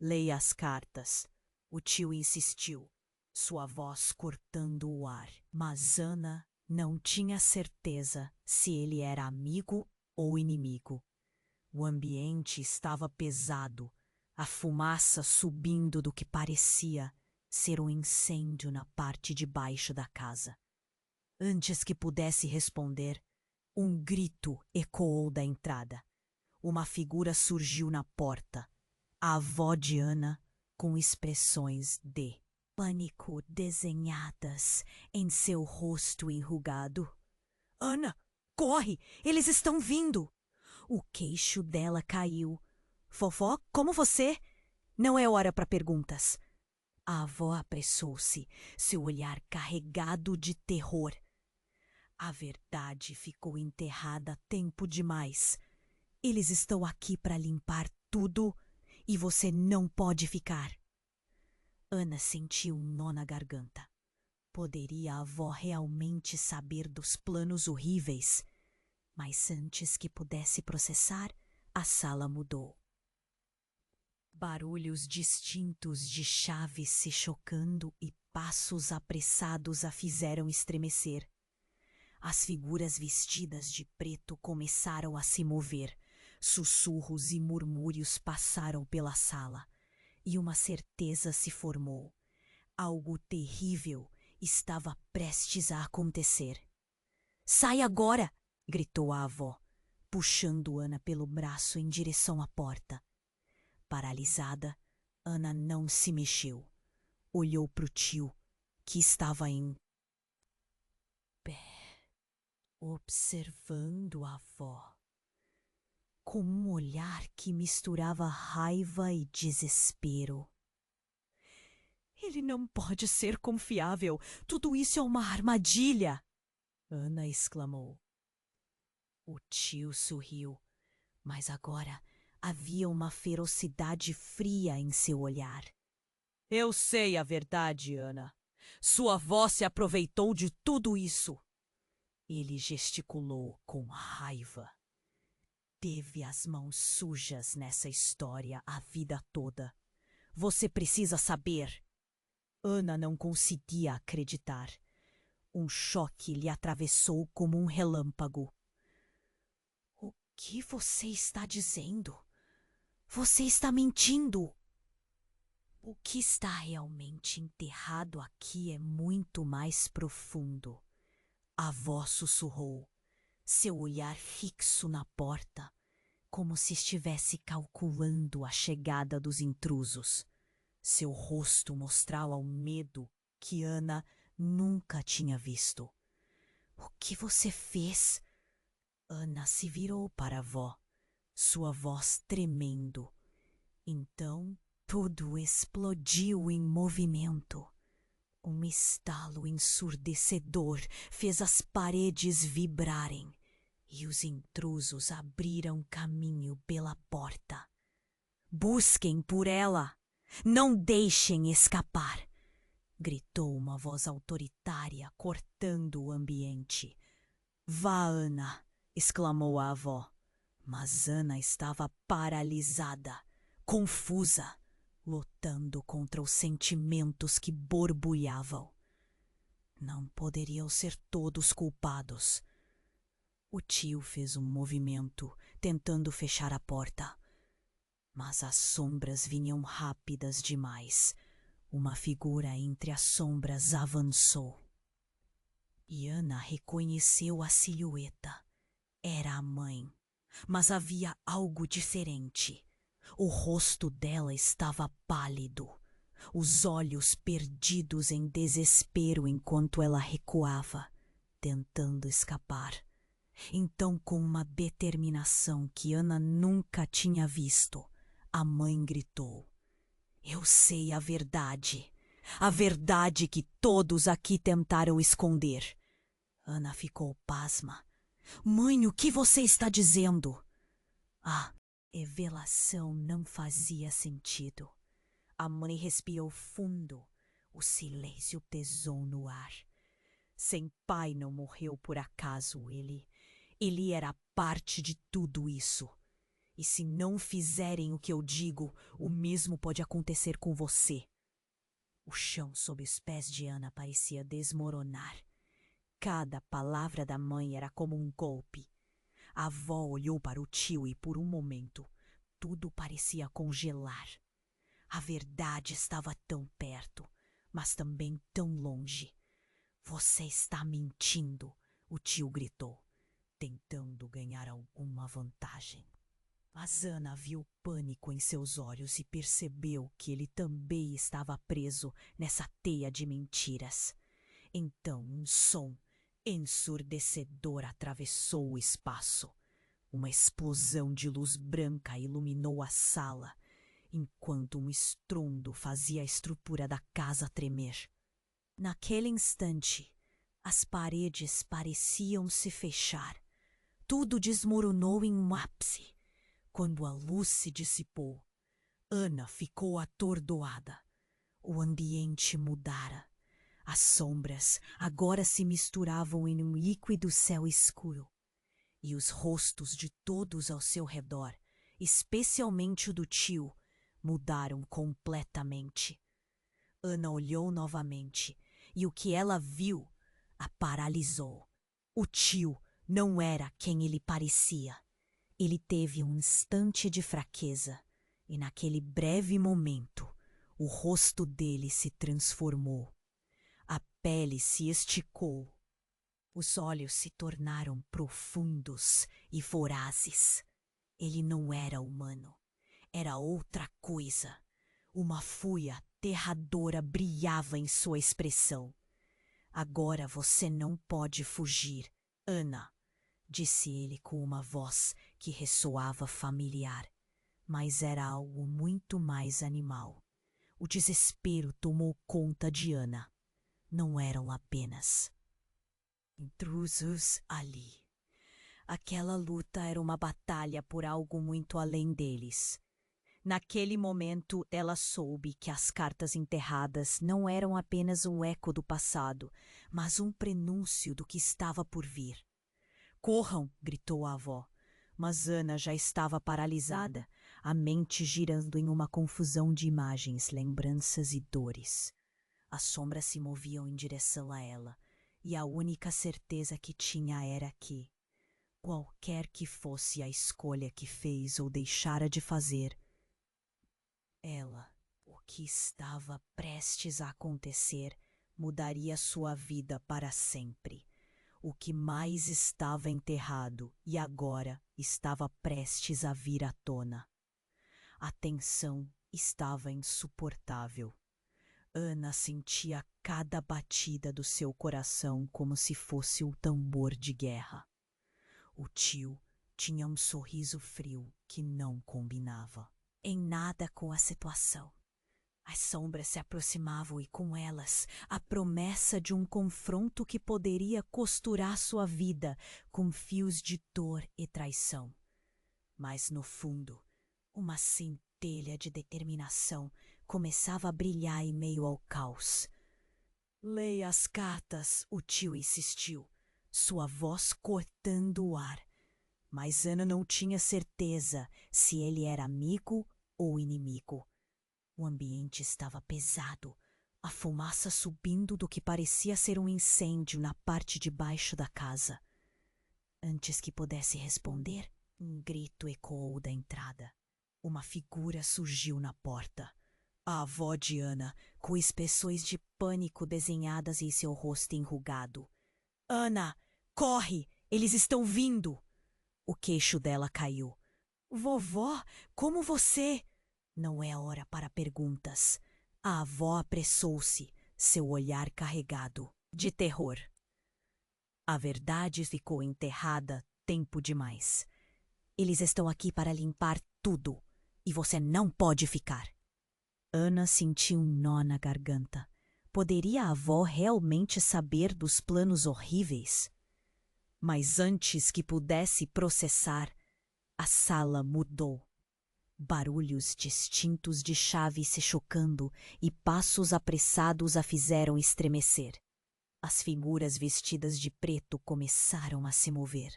Leia as cartas. O tio insistiu, sua voz cortando o ar. Mas Ana não tinha certeza se ele era amigo ou inimigo. O ambiente estava pesado, a fumaça subindo do que parecia ser um incêndio na parte de baixo da casa. Antes que pudesse responder, um grito ecoou da entrada. Uma figura surgiu na porta, a avó de Ana, com expressões de pânico desenhadas em seu rosto enrugado. Ana, corre! Eles estão vindo! O queixo dela caiu. Vovó, como você? Não é hora para perguntas. A avó apressou-se, seu olhar carregado de terror. A verdade ficou enterrada tempo demais. Eles estão aqui para limpar tudo e você não pode ficar. Ana sentiu um nó na garganta. Poderia a avó realmente saber dos planos horríveis? Mas antes que pudesse processar, a sala mudou. Barulhos distintos de chaves se chocando e passos apressados a fizeram estremecer. As figuras vestidas de preto começaram a se mover. Sussurros e murmúrios passaram pela sala, e uma certeza se formou. Algo terrível estava prestes a acontecer. Sai agora! Gritou a avó, puxando Ana pelo braço em direção à porta. Paralisada, Ana não se mexeu. Olhou para o tio, que estava em pé, observando a avó, com um olhar que misturava raiva e desespero. Ele não pode ser confiável. Tudo isso é uma armadilha! Ana exclamou. O tio sorriu, mas agora havia uma ferocidade fria em seu olhar. Eu sei a verdade, Ana. Sua avó se aproveitou de tudo isso. Ele gesticulou com raiva. Teve as mãos sujas nessa história a vida toda. Você precisa saber. Ana não conseguia acreditar. Um choque lhe atravessou como um relâmpago. O que você está dizendo? Você está mentindo. O que está realmente enterrado aqui é muito mais profundo. A avó sussurrou, seu olhar fixo na porta, como se estivesse calculando a chegada dos intrusos. Seu rosto mostrava o medo que Ana nunca tinha visto. O que você fez? Ana se virou para a avó, sua voz tremendo. Então tudo explodiu em movimento. Um estalo ensurdecedor fez as paredes vibrarem e os intrusos abriram caminho pela porta. Busquem por ela! Não deixem escapar! Gritou uma voz autoritária, cortando o ambiente. Vá, Ana! Exclamou a avó. Mas Ana estava paralisada, confusa, lutando contra os sentimentos que borbulhavam. Não poderiam ser todos culpados. O tio fez um movimento, tentando fechar a porta. Mas as sombras vinham rápidas demais. Uma figura entre as sombras avançou. E Ana reconheceu a silhueta. Era a mãe. Mas havia algo diferente. O rosto dela estava pálido, os olhos perdidos em desespero enquanto ela recuava, tentando escapar. Então, com uma determinação que Ana nunca tinha visto, a mãe gritou: Eu sei a verdade que todos aqui tentaram esconder. Ana ficou pasma. Mãe, o que você está dizendo? A revelação não fazia sentido. A mãe respirou fundo. O silêncio pesou no ar. Seu pai não morreu por acaso. Ele era parte de tudo isso. E se não fizerem o que eu digo, o mesmo pode acontecer com você. O chão sob os pés de Ana parecia desmoronar. Cada palavra da mãe era como um golpe. A avó olhou para o tio e, por um momento, tudo parecia congelar. A verdade estava tão perto, mas também tão longe. Você está mentindo, o tio gritou, tentando ganhar alguma vantagem. Mas Ana viu pânico em seus olhos e percebeu que ele também estava preso nessa teia de mentiras. Então um som ensurdecedor atravessou o espaço. Uma explosão de luz branca iluminou a sala, enquanto um estrondo fazia a estrutura da casa tremer. Naquele instante, as paredes pareciam se fechar. Tudo desmoronou em um ápice. Quando a luz se dissipou, Ana ficou atordoada. O ambiente mudara. As sombras agora se misturavam em um líquido céu escuro. E os rostos de todos ao seu redor, especialmente o do tio, mudaram completamente. Ana olhou novamente e o que ela viu a paralisou. O tio não era quem ele parecia. Ele teve um instante de fraqueza e naquele breve momento o rosto dele se transformou. A pele se esticou. Os olhos se tornaram profundos e vorazes. Ele não era humano. Era outra coisa. Uma fúria aterradora brilhava em sua expressão. Agora você não pode fugir, Ana, disse ele com uma voz que ressoava familiar, mas era algo muito mais animal. O desespero tomou conta de Ana. Não eram apenas intrusos ali. Aquela luta era uma batalha por algo muito além deles. Naquele momento, ela soube que as cartas enterradas não eram apenas um eco do passado, mas um prenúncio do que estava por vir. Corram! Gritou a avó. Mas Ana já estava paralisada, a mente girando em uma confusão de imagens, lembranças e dores. As sombras se moviam em direção a ela, e a única certeza que tinha era que, qualquer que fosse a escolha que fez ou deixara de fazer, o que estava prestes a acontecer, mudaria sua vida para sempre. O que mais estava enterrado e agora estava prestes a vir à tona. A tensão estava insuportável. Ana sentia cada batida do seu coração como se fosse um tambor de guerra. O tio tinha um sorriso frio que não combinava em nada com a situação. As sombras se aproximavam e com elas a promessa de um confronto que poderia costurar sua vida com fios de dor e traição. Mas no fundo, uma centelha de determinação começava a brilhar em meio ao caos. Leia as cartas, o tio insistiu, sua voz cortando o ar. Mas Ana não tinha certeza se ele era amigo ou inimigo. O ambiente estava pesado, a fumaça subindo do que parecia ser um incêndio na parte de baixo da casa. Antes que pudesse responder, um grito ecoou da entrada. Uma figura surgiu na porta. A avó de Ana, com expressões de pânico desenhadas em seu rosto enrugado. — Ana, corre! Eles estão vindo! O queixo dela caiu. — Vovó, como você... Não é hora para perguntas. A avó apressou-se, seu olhar carregado de terror. A verdade ficou enterrada tempo demais. Eles estão aqui para limpar tudo, e você não pode ficar. Ana sentiu um nó na garganta. Poderia a avó realmente saber dos planos horríveis? Mas antes que pudesse processar, a sala mudou. Barulhos distintos de chaves se chocando e passos apressados a fizeram estremecer. As figuras vestidas de preto começaram a se mover.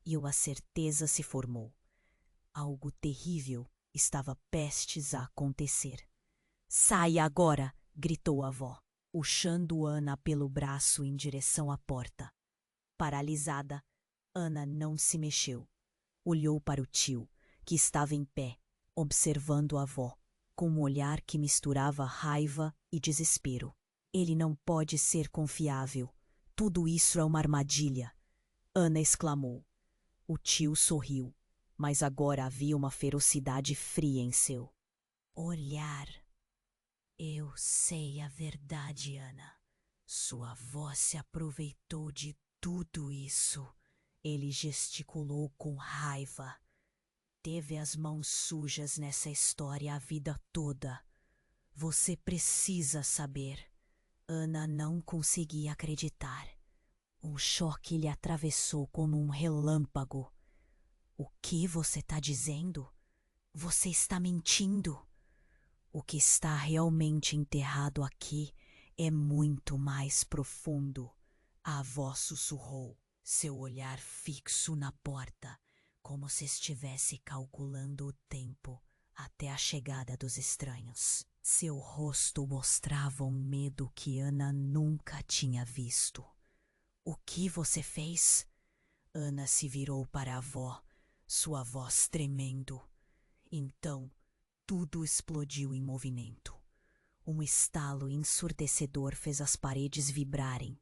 E a certeza se formou. Algo terrível estava prestes a acontecer. "Saia agora!" gritou a avó, puxando Ana pelo braço em direção à porta. Paralisada, Ana não se mexeu. Olhou para o tio, que estava em pé, observando a avó, com um olhar que misturava raiva e desespero. "Ele não pode ser confiável. Tudo isso é uma armadilha!" Ana exclamou. O tio sorriu, mas agora havia uma ferocidade fria em seu olhar. "Eu sei a verdade, Ana. Sua avó se aproveitou de tudo isso." Ele gesticulou com raiva. "Teve as mãos sujas nessa história a vida toda. Você precisa saber." Ana não conseguia acreditar. Um choque lhe atravessou como um relâmpago. "O que você está dizendo? Você está mentindo." "O que está realmente enterrado aqui é muito mais profundo." A avó sussurrou, seu olhar fixo na porta, como se estivesse calculando o tempo até a chegada dos estranhos. Seu rosto mostrava um medo que Ana nunca tinha visto. "O que você fez?" Ana se virou para a avó, sua voz tremendo. Então, tudo explodiu em movimento. Um estalo ensurdecedor fez as paredes vibrarem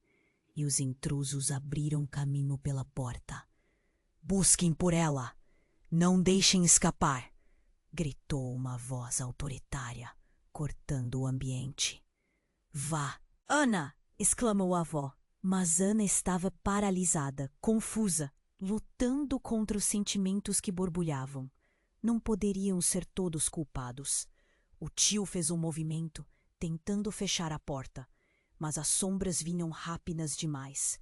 e os intrusos abriram caminho pela porta. "Busquem por ela! Não deixem escapar!" gritou uma voz autoritária, cortando o ambiente. "Vá!" "Ana!" exclamou a avó. Mas Ana estava paralisada, confusa, lutando contra os sentimentos que borbulhavam. Não poderiam ser todos culpados. O tio fez um movimento, tentando fechar a porta, mas as sombras vinham rápidas demais.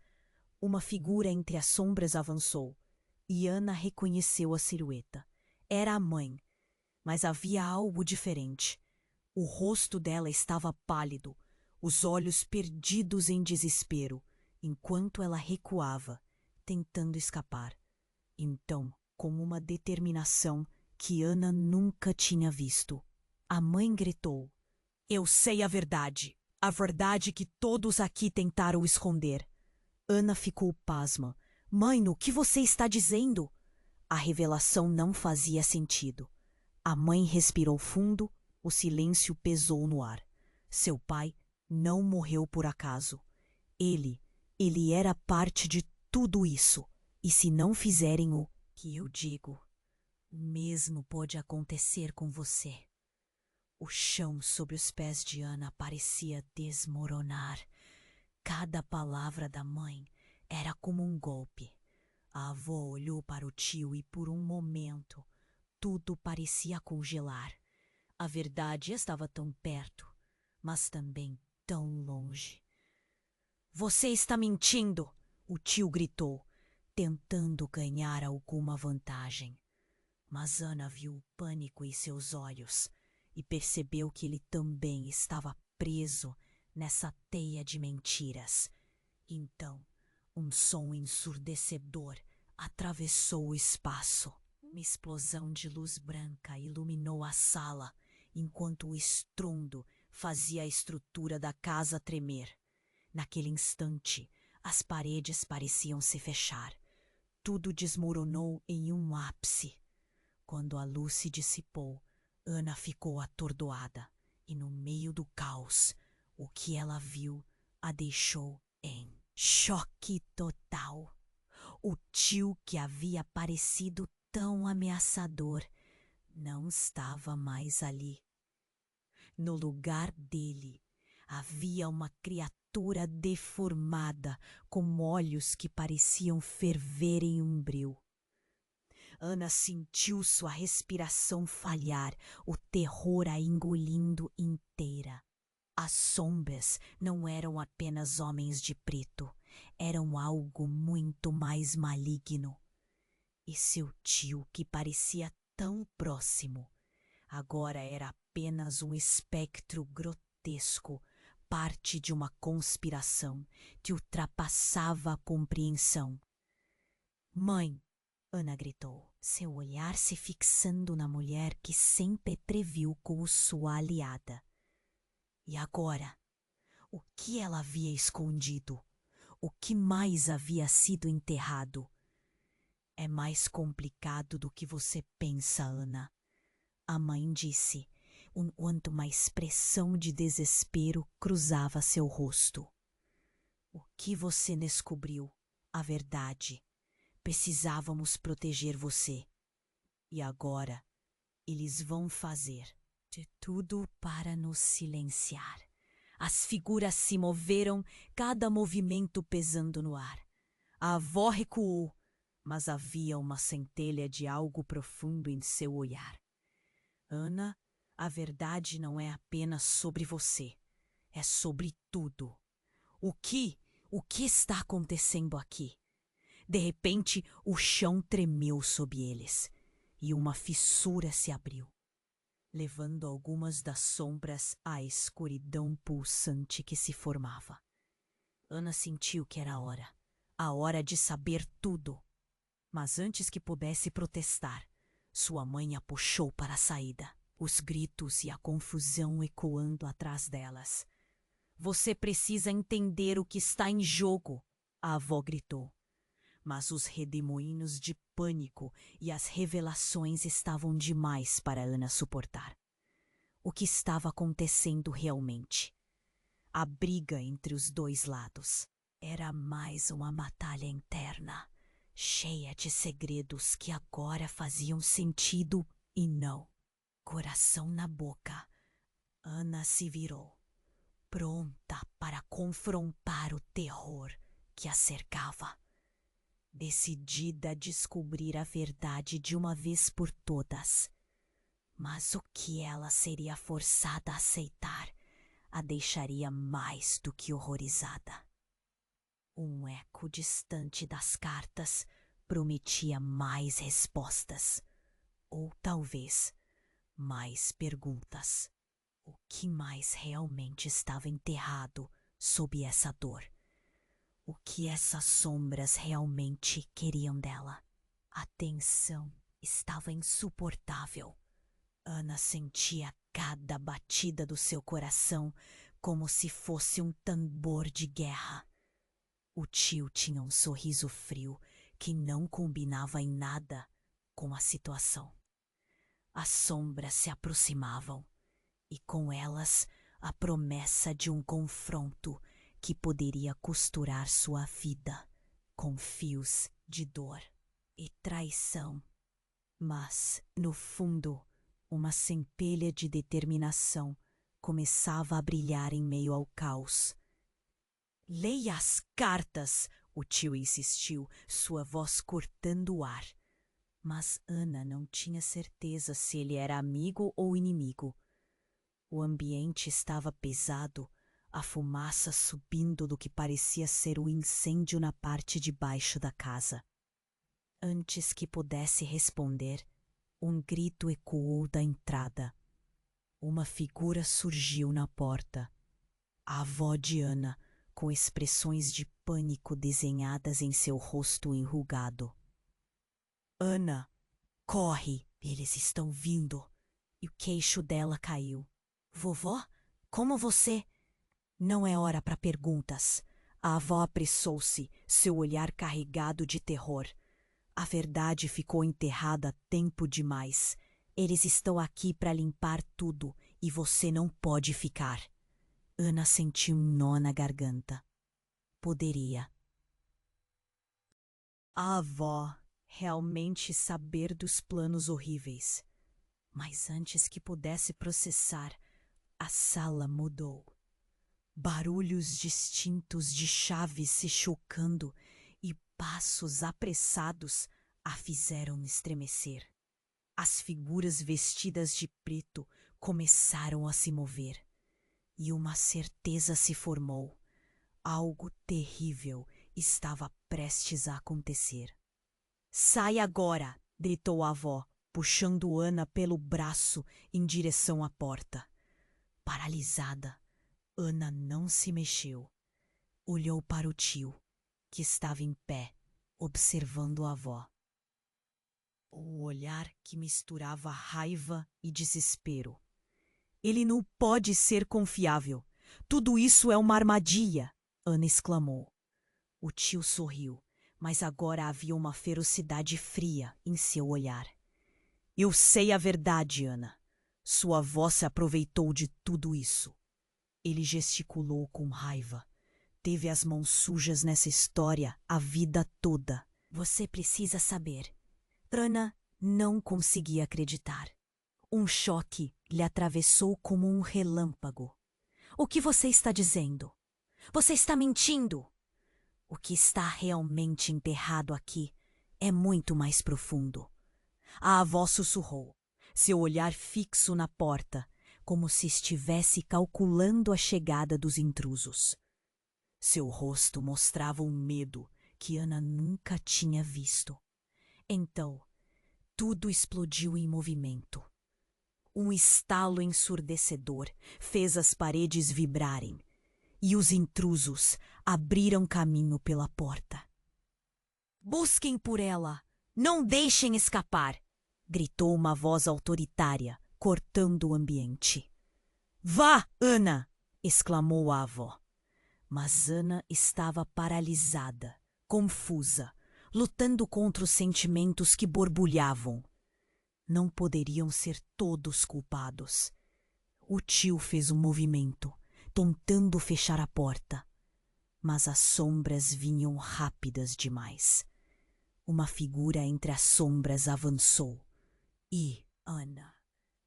Uma figura entre as sombras avançou, e Ana reconheceu a silhueta. Era a mãe, mas havia algo diferente. O rosto dela estava pálido, os olhos perdidos em desespero, enquanto ela recuava, tentando escapar. Então, com uma determinação que Ana nunca tinha visto, a mãe gritou: "Eu sei a verdade que todos aqui tentaram esconder." Ana ficou pasma. "Mãe, o que você está dizendo?" A revelação não fazia sentido. A mãe respirou fundo, o silêncio pesou no ar. Seu pai não morreu por acaso. Ele era parte de tudo isso. E se não fizerem o que eu digo, o mesmo pode acontecer com você. O chão sob os pés de Ana parecia desmoronar. Cada palavra da mãe era como um golpe. A avó olhou para o tio e por um momento tudo parecia congelar. A verdade estava tão perto, mas também tão longe. "Você está mentindo!" o tio gritou, tentando ganhar alguma vantagem. Mas Ana viu o pânico em seus olhos e percebeu que ele também estava preso nessa teia de mentiras. Então, um som ensurdecedor atravessou o espaço. Uma explosão de luz branca iluminou a sala, enquanto o estrondo fazia a estrutura da casa tremer. Naquele instante, as paredes pareciam se fechar. Tudo desmoronou em um ápice. Quando a luz se dissipou, Ana ficou atordoada, e no meio do caos, o que ela viu a deixou em choque total. O tio que havia parecido tão ameaçador não estava mais ali. No lugar dele, havia uma criatura deformada, com olhos que pareciam ferver em um breu. Ana sentiu sua respiração falhar, o terror a engolindo inteira. As sombras não eram apenas homens de preto, eram algo muito mais maligno. E seu tio, que parecia tão próximo, agora era apenas um espectro grotesco, parte de uma conspiração que ultrapassava a compreensão. Mãe, Ana gritou, seu olhar se fixando na mulher que sempre previu como sua aliada. E agora? O que ela havia escondido? O que mais havia sido enterrado? É mais complicado do que você pensa, Ana. A mãe disse, enquanto uma expressão de desespero cruzava seu rosto. O que você descobriu? A verdade. Precisávamos proteger você. E agora, eles vão fazer de tudo para nos silenciar. As figuras se moveram, cada movimento pesando no ar. A avó recuou, mas havia uma centelha de algo profundo em seu olhar. Ana, a verdade não é apenas sobre você, é sobre tudo. O que está acontecendo aqui? De repente, o chão tremeu sob eles e uma fissura se abriu, levando algumas das sombras à escuridão pulsante que se formava. Ana sentiu que era a hora de saber tudo. Mas antes que pudesse protestar, sua mãe a puxou para a saída, os gritos e a confusão ecoando atrás delas. Você precisa entender o que está em jogo, a avó gritou. Mas os redemoinhos de pânico e as revelações estavam demais para Ana suportar. O que estava acontecendo realmente? A briga entre os dois lados era mais uma batalha interna, cheia de segredos que agora faziam sentido e não. Coração na boca, Ana se virou, pronta para confrontar o terror que a cercava. Decidida a descobrir a verdade de uma vez por todas. Mas o que ela seria forçada a aceitar a deixaria mais do que horrorizada. Um eco distante das cartas prometia mais respostas, ou talvez mais perguntas. O que mais realmente estava enterrado sob essa dor? O que essas sombras realmente queriam dela? A tensão estava insuportável. Ana sentia cada batida do seu coração como se fosse um tambor de guerra. O tio tinha um sorriso frio que não combinava em nada com a situação. As sombras se aproximavam e com elas a promessa de um confronto que poderia costurar sua vida com fios de dor e traição. Mas, no fundo, uma centelha de determinação começava a brilhar em meio ao caos. Leia as cartas, o tio insistiu, sua voz cortando o ar. Mas Ana não tinha certeza se ele era amigo ou inimigo. O ambiente estava pesado, a fumaça subindo do que parecia ser o incêndio na parte de baixo da casa. Antes que pudesse responder, um grito ecoou da entrada. Uma figura surgiu na porta. A avó de Ana, com expressões de pânico desenhadas em seu rosto enrugado. Ana, corre! Eles estão vindo! E o queixo dela caiu. Vovó? Como você? Não é hora para perguntas. A avó apressou-se, seu olhar carregado de terror. A verdade ficou enterrada tempo demais. Eles estão aqui para limpar tudo e você não pode ficar. Ana sentiu um nó na garganta. Poderia. A avó realmente saber dos planos horríveis. Mas antes que pudesse processar, a sala mudou. Barulhos distintos de chaves se chocando e passos apressados a fizeram estremecer. As figuras vestidas de preto começaram a se mover. E uma certeza se formou. Algo terrível estava prestes a acontecer. Sai agora! Gritou a avó, puxando Ana pelo braço em direção à porta. Paralisada, Ana não se mexeu. Olhou para o tio, que estava em pé, observando a avó. O olhar que misturava raiva e desespero. Ele não pode ser confiável. Tudo isso é uma armadilha, Ana exclamou. O tio sorriu, mas agora havia uma ferocidade fria em seu olhar. Eu sei a verdade, Ana. Sua avó se aproveitou de tudo isso. Ele gesticulou com raiva. Teve as mãos sujas nessa história a vida toda. Você precisa saber. Ana não conseguia acreditar. Um choque lhe atravessou como um relâmpago. O que você está dizendo? Você está mentindo! O que está realmente enterrado aqui é muito mais profundo. A avó sussurrou, seu olhar fixo na porta, como se estivesse calculando a chegada dos intrusos. Seu rosto mostrava um medo que Ana nunca tinha visto. Então, tudo explodiu em movimento. Um estalo ensurdecedor fez as paredes vibrarem, e os intrusos abriram caminho pela porta. Busquem por ela! Não deixem escapar! Gritou uma voz autoritária, cortando o ambiente. Vá, Ana! Exclamou a avó. Mas Ana estava paralisada, confusa, lutando contra os sentimentos que borbulhavam. Não poderiam ser todos culpados. O tio fez um movimento, tentando fechar a porta. Mas as sombras vinham rápidas demais. Uma figura entre as sombras avançou. E Ana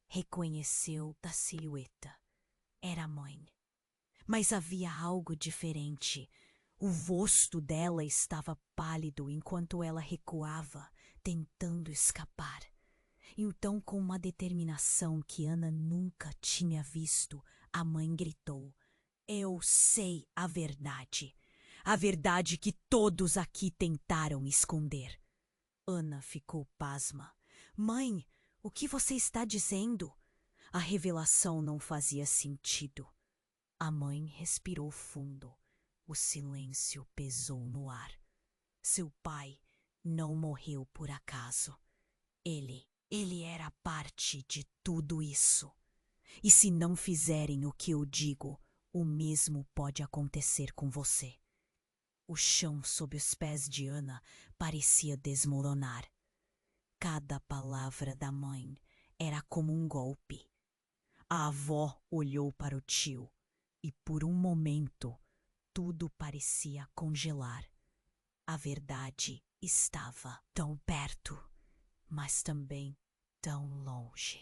reconheceu da silhueta. Era a mãe. Mas havia algo diferente. O rosto dela estava pálido enquanto ela recuava, tentando escapar. Então, com uma determinação que Ana nunca tinha visto, a mãe gritou: Eu sei a verdade. A verdade que todos aqui tentaram esconder. Ana ficou pasma. Mãe, o que você está dizendo? A revelação não fazia sentido. A mãe respirou fundo. O silêncio pesou no ar. Seu pai não morreu por acaso. Ele era parte de tudo isso. E se não fizerem o que eu digo, o mesmo pode acontecer com você. O chão sob os pés de Ana parecia desmoronar. Cada palavra da mãe era como um golpe. A avó olhou para o tio e, por um momento, tudo parecia congelar. A verdade estava tão perto, mas também tão longe.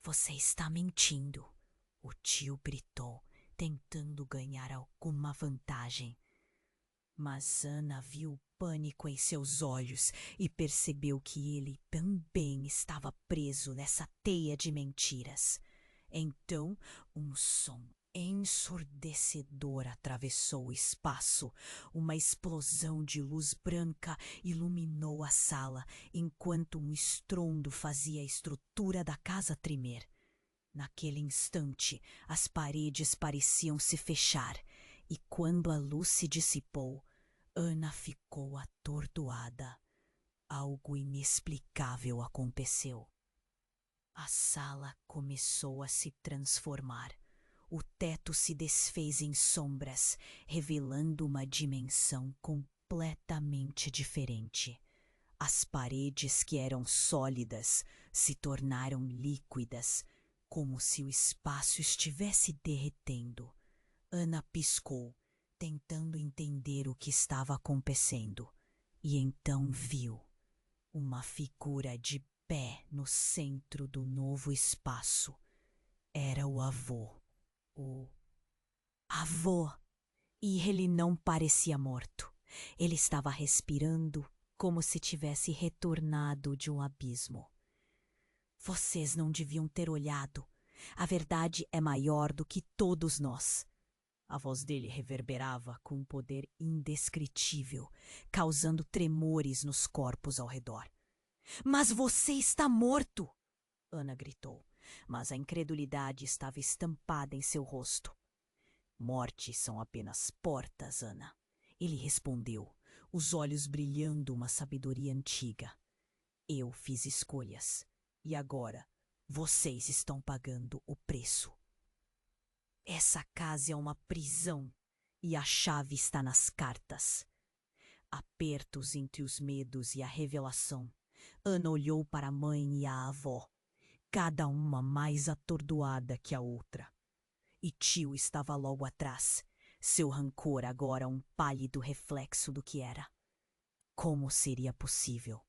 Você está mentindo, o tio gritou, tentando ganhar alguma vantagem. Mas Ana viu o pânico em seus olhos e percebeu que ele também estava preso nessa teia de mentiras. Então, um som ensurdecedor atravessou o espaço. Uma explosão de luz branca iluminou a sala, enquanto um estrondo fazia a estrutura da casa tremer. Naquele instante, as paredes pareciam se fechar, e quando a luz se dissipou, Ana ficou atordoada. Algo inexplicável aconteceu. A sala começou a se transformar. O teto se desfez em sombras, revelando uma dimensão completamente diferente. As paredes, que eram sólidas, se tornaram líquidas, como se o espaço estivesse derretendo. Ana piscou, tentando entender o que estava acontecendo, e então viu uma figura de pé no centro do novo espaço. Era o avô. O avô! E ele não parecia morto. Ele estava respirando como se tivesse retornado de um abismo. Vocês não deviam ter olhado. A verdade é maior do que todos nós. A voz dele reverberava com um poder indescritível, causando tremores nos corpos ao redor. Mas você está morto! Ana gritou, mas a incredulidade estava estampada em seu rosto. Morte são apenas portas, Ana. Ele respondeu, os olhos brilhando uma sabedoria antiga. Eu fiz escolhas, e agora vocês estão pagando o preço. Essa casa é uma prisão, e a chave está nas cartas. Apertos entre os medos e a revelação. Ana olhou para a mãe e a avó, cada uma mais atordoada que a outra. E tio estava logo atrás, seu rancor agora um pálido reflexo do que era. Como seria possível?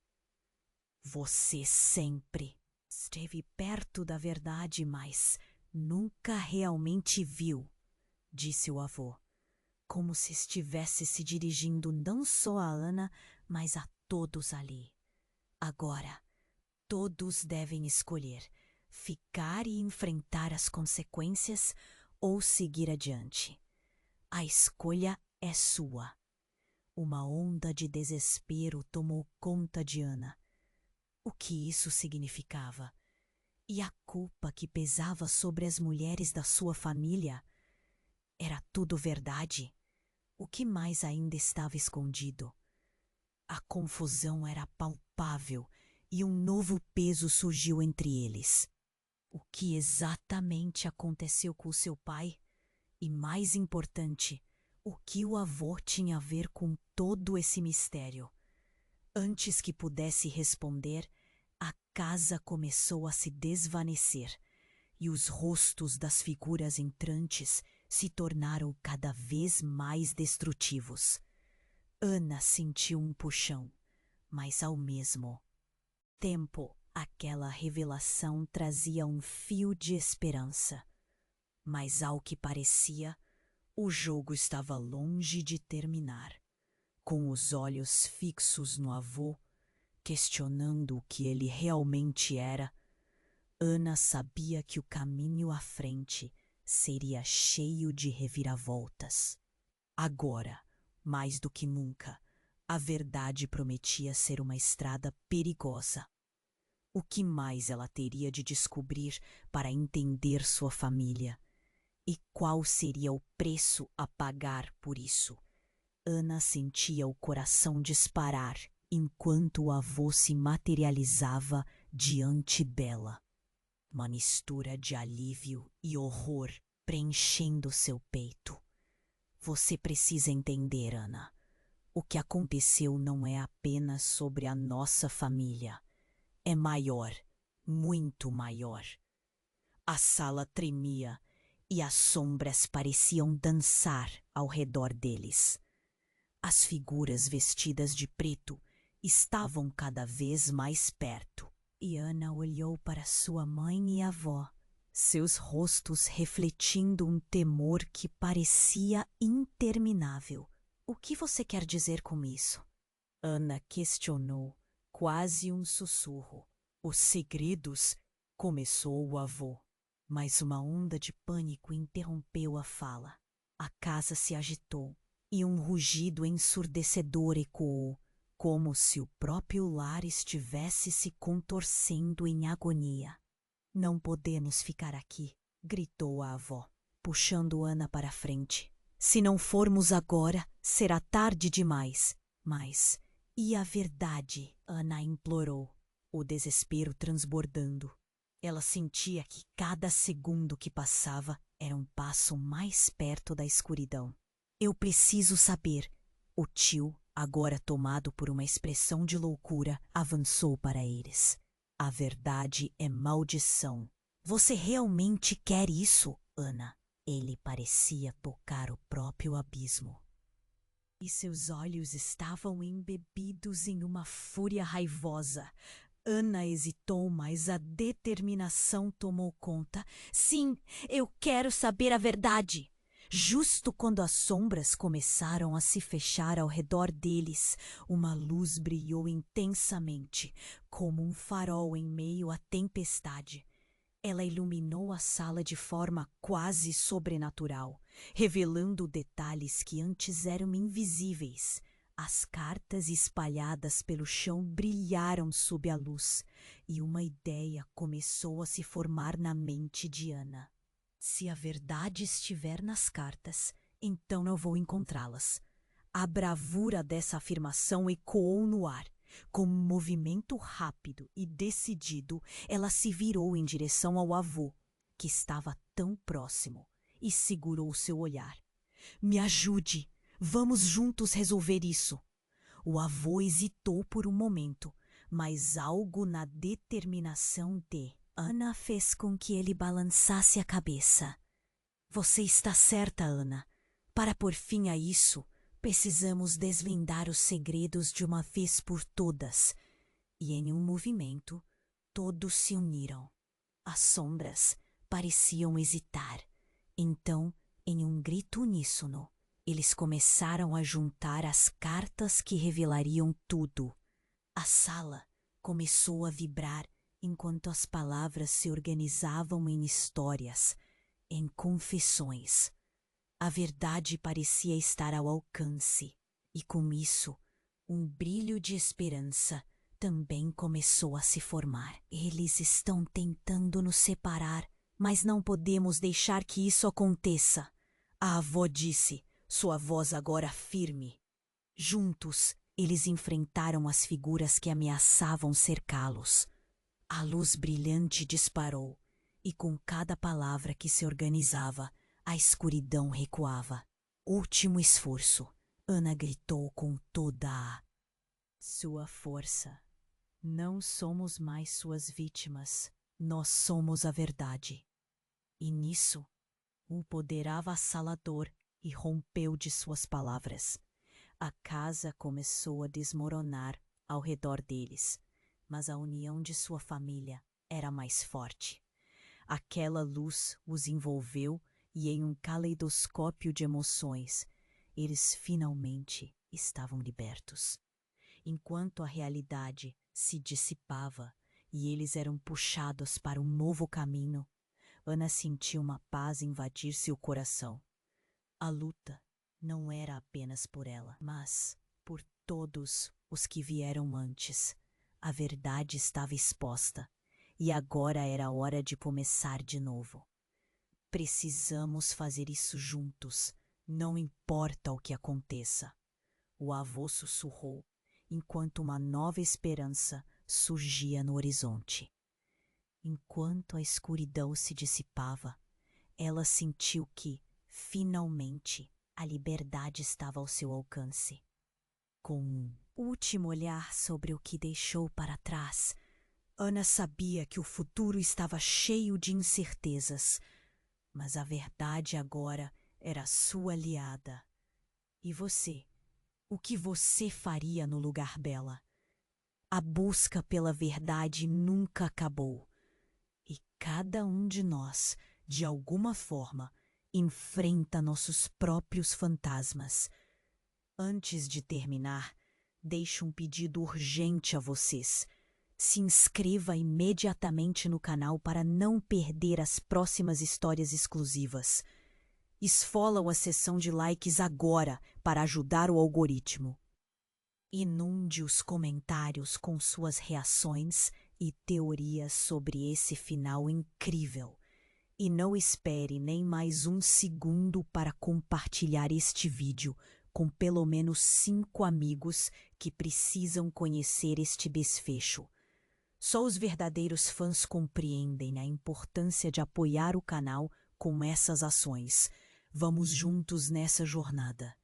Você sempre esteve perto da verdade, mas nunca realmente viu, disse o avô, como se estivesse se dirigindo não só a Ana, mas a todos ali. Agora, todos devem escolher ficar e enfrentar as consequências ou seguir adiante. A escolha é sua. Uma onda de desespero tomou conta de Ana. O que isso significava? E a culpa que pesava sobre as mulheres da sua família? Era tudo verdade? O que mais ainda estava escondido? A confusão era palpável e um novo peso surgiu entre eles. O que exatamente aconteceu com seu pai? E mais importante, o que o avô tinha a ver com todo esse mistério? Antes que pudesse responder, a casa começou a se desvanecer e os rostos das figuras entrantes se tornaram cada vez mais destrutivos. Ana sentiu um puxão, mas ao mesmo tempo aquela revelação trazia um fio de esperança. Mas ao que parecia, o jogo estava longe de terminar. Com os olhos fixos no avô, questionando o que ele realmente era, Ana sabia que o caminho à frente seria cheio de reviravoltas. Agora, mais do que nunca, a verdade prometia ser uma estrada perigosa. O que mais ela teria de descobrir para entender sua família? E qual seria o preço a pagar por isso? Ana sentia o coração disparar enquanto o avô se materializava diante dela. Uma mistura de alívio e horror preenchendo seu peito. Você precisa entender, Ana. O que aconteceu não é apenas sobre a nossa família. É maior, muito maior. A sala tremia e as sombras pareciam dançar ao redor deles. As figuras vestidas de preto estavam cada vez mais perto. E Ana olhou para sua mãe e avó, seus rostos refletindo um temor que parecia interminável. O que você quer dizer com isso? Ana questionou, quase um sussurro. Os segredos, começou o avô, mas uma onda de pânico interrompeu a fala. A casa se agitou e um rugido ensurdecedor ecoou, como se o próprio lar estivesse se contorcendo em agonia. Não podemos ficar aqui, gritou a avó, puxando Ana para a frente. Se não formos agora, será tarde demais. Mas, e a verdade? Ana implorou, o desespero transbordando. Ela sentia que cada segundo que passava era um passo mais perto da escuridão. Eu preciso saber. O tio, agora tomado por uma expressão de loucura, avançou para eles. A verdade é maldição. Você realmente quer isso, Ana? Ele parecia tocar o próprio abismo. E seus olhos estavam embebidos em uma fúria raivosa. Ana hesitou, mas a determinação tomou conta. Sim, eu quero saber a verdade. Justo quando as sombras começaram a se fechar ao redor deles, uma luz brilhou intensamente, como um farol em meio à tempestade. Ela iluminou a sala de forma quase sobrenatural, revelando detalhes que antes eram invisíveis. As cartas espalhadas pelo chão brilharam sob a luz, e uma ideia começou a se formar na mente de Ana. Se a verdade estiver nas cartas, então eu vou encontrá-las. A bravura dessa afirmação ecoou no ar. Com um movimento rápido e decidido, ela se virou em direção ao avô, que estava tão próximo, e segurou seu olhar. Me ajude! Vamos juntos resolver isso! O avô hesitou por um momento, mas algo na determinação de Ana fez com que ele balançasse a cabeça. Você está certa, Ana. Para pôr fim a isso, precisamos desvendar os segredos de uma vez por todas. E em um movimento, todos se uniram. As sombras pareciam hesitar. Então, em um grito uníssono, eles começaram a juntar as cartas que revelariam tudo. A sala começou a vibrar enquanto as palavras se organizavam em histórias, em confissões. A verdade parecia estar ao alcance, e com isso, um brilho de esperança também começou a se formar. Eles estão tentando nos separar, mas não podemos deixar que isso aconteça. A avó disse, sua voz agora firme. Juntos, eles enfrentaram as figuras que ameaçavam cercá-los. A luz brilhante disparou, e com cada palavra que se organizava, a escuridão recuava. Último esforço, Ana gritou com toda a sua força. Não somos mais suas vítimas, nós somos a verdade. E nisso, um poder avassalador irrompeu de suas palavras. A casa começou a desmoronar ao redor deles, mas a união de sua família era mais forte. Aquela luz os envolveu e em um caleidoscópio de emoções, eles finalmente estavam libertos. Enquanto a realidade se dissipava e eles eram puxados para um novo caminho, Ana sentiu uma paz invadir seu coração. A luta não era apenas por ela, mas por todos os que vieram antes. A verdade estava exposta e agora era hora de começar de novo. Precisamos fazer isso juntos, não importa o que aconteça. O avô sussurrou, enquanto uma nova esperança surgia no horizonte. Enquanto a escuridão se dissipava, ela sentiu que, finalmente, a liberdade estava ao seu alcance. Com um último olhar sobre o que deixou para trás, Ana sabia que o futuro estava cheio de incertezas, mas a verdade agora era sua aliada. E você? O que você faria no lugar dela? A busca pela verdade nunca acabou. E cada um de nós, de alguma forma, enfrenta nossos próprios fantasmas. Antes de terminar, deixo um pedido urgente a vocês. Se inscreva imediatamente no canal para não perder as próximas histórias exclusivas. Esfola a seção de likes agora para ajudar o algoritmo. Inunde os comentários com suas reações e teorias sobre esse final incrível. E não espere nem mais um segundo para compartilhar este vídeo com pelo menos 5 amigos que precisam conhecer este desfecho. Só os verdadeiros fãs compreendem a importância de apoiar o canal com essas ações. Vamos juntos nessa jornada.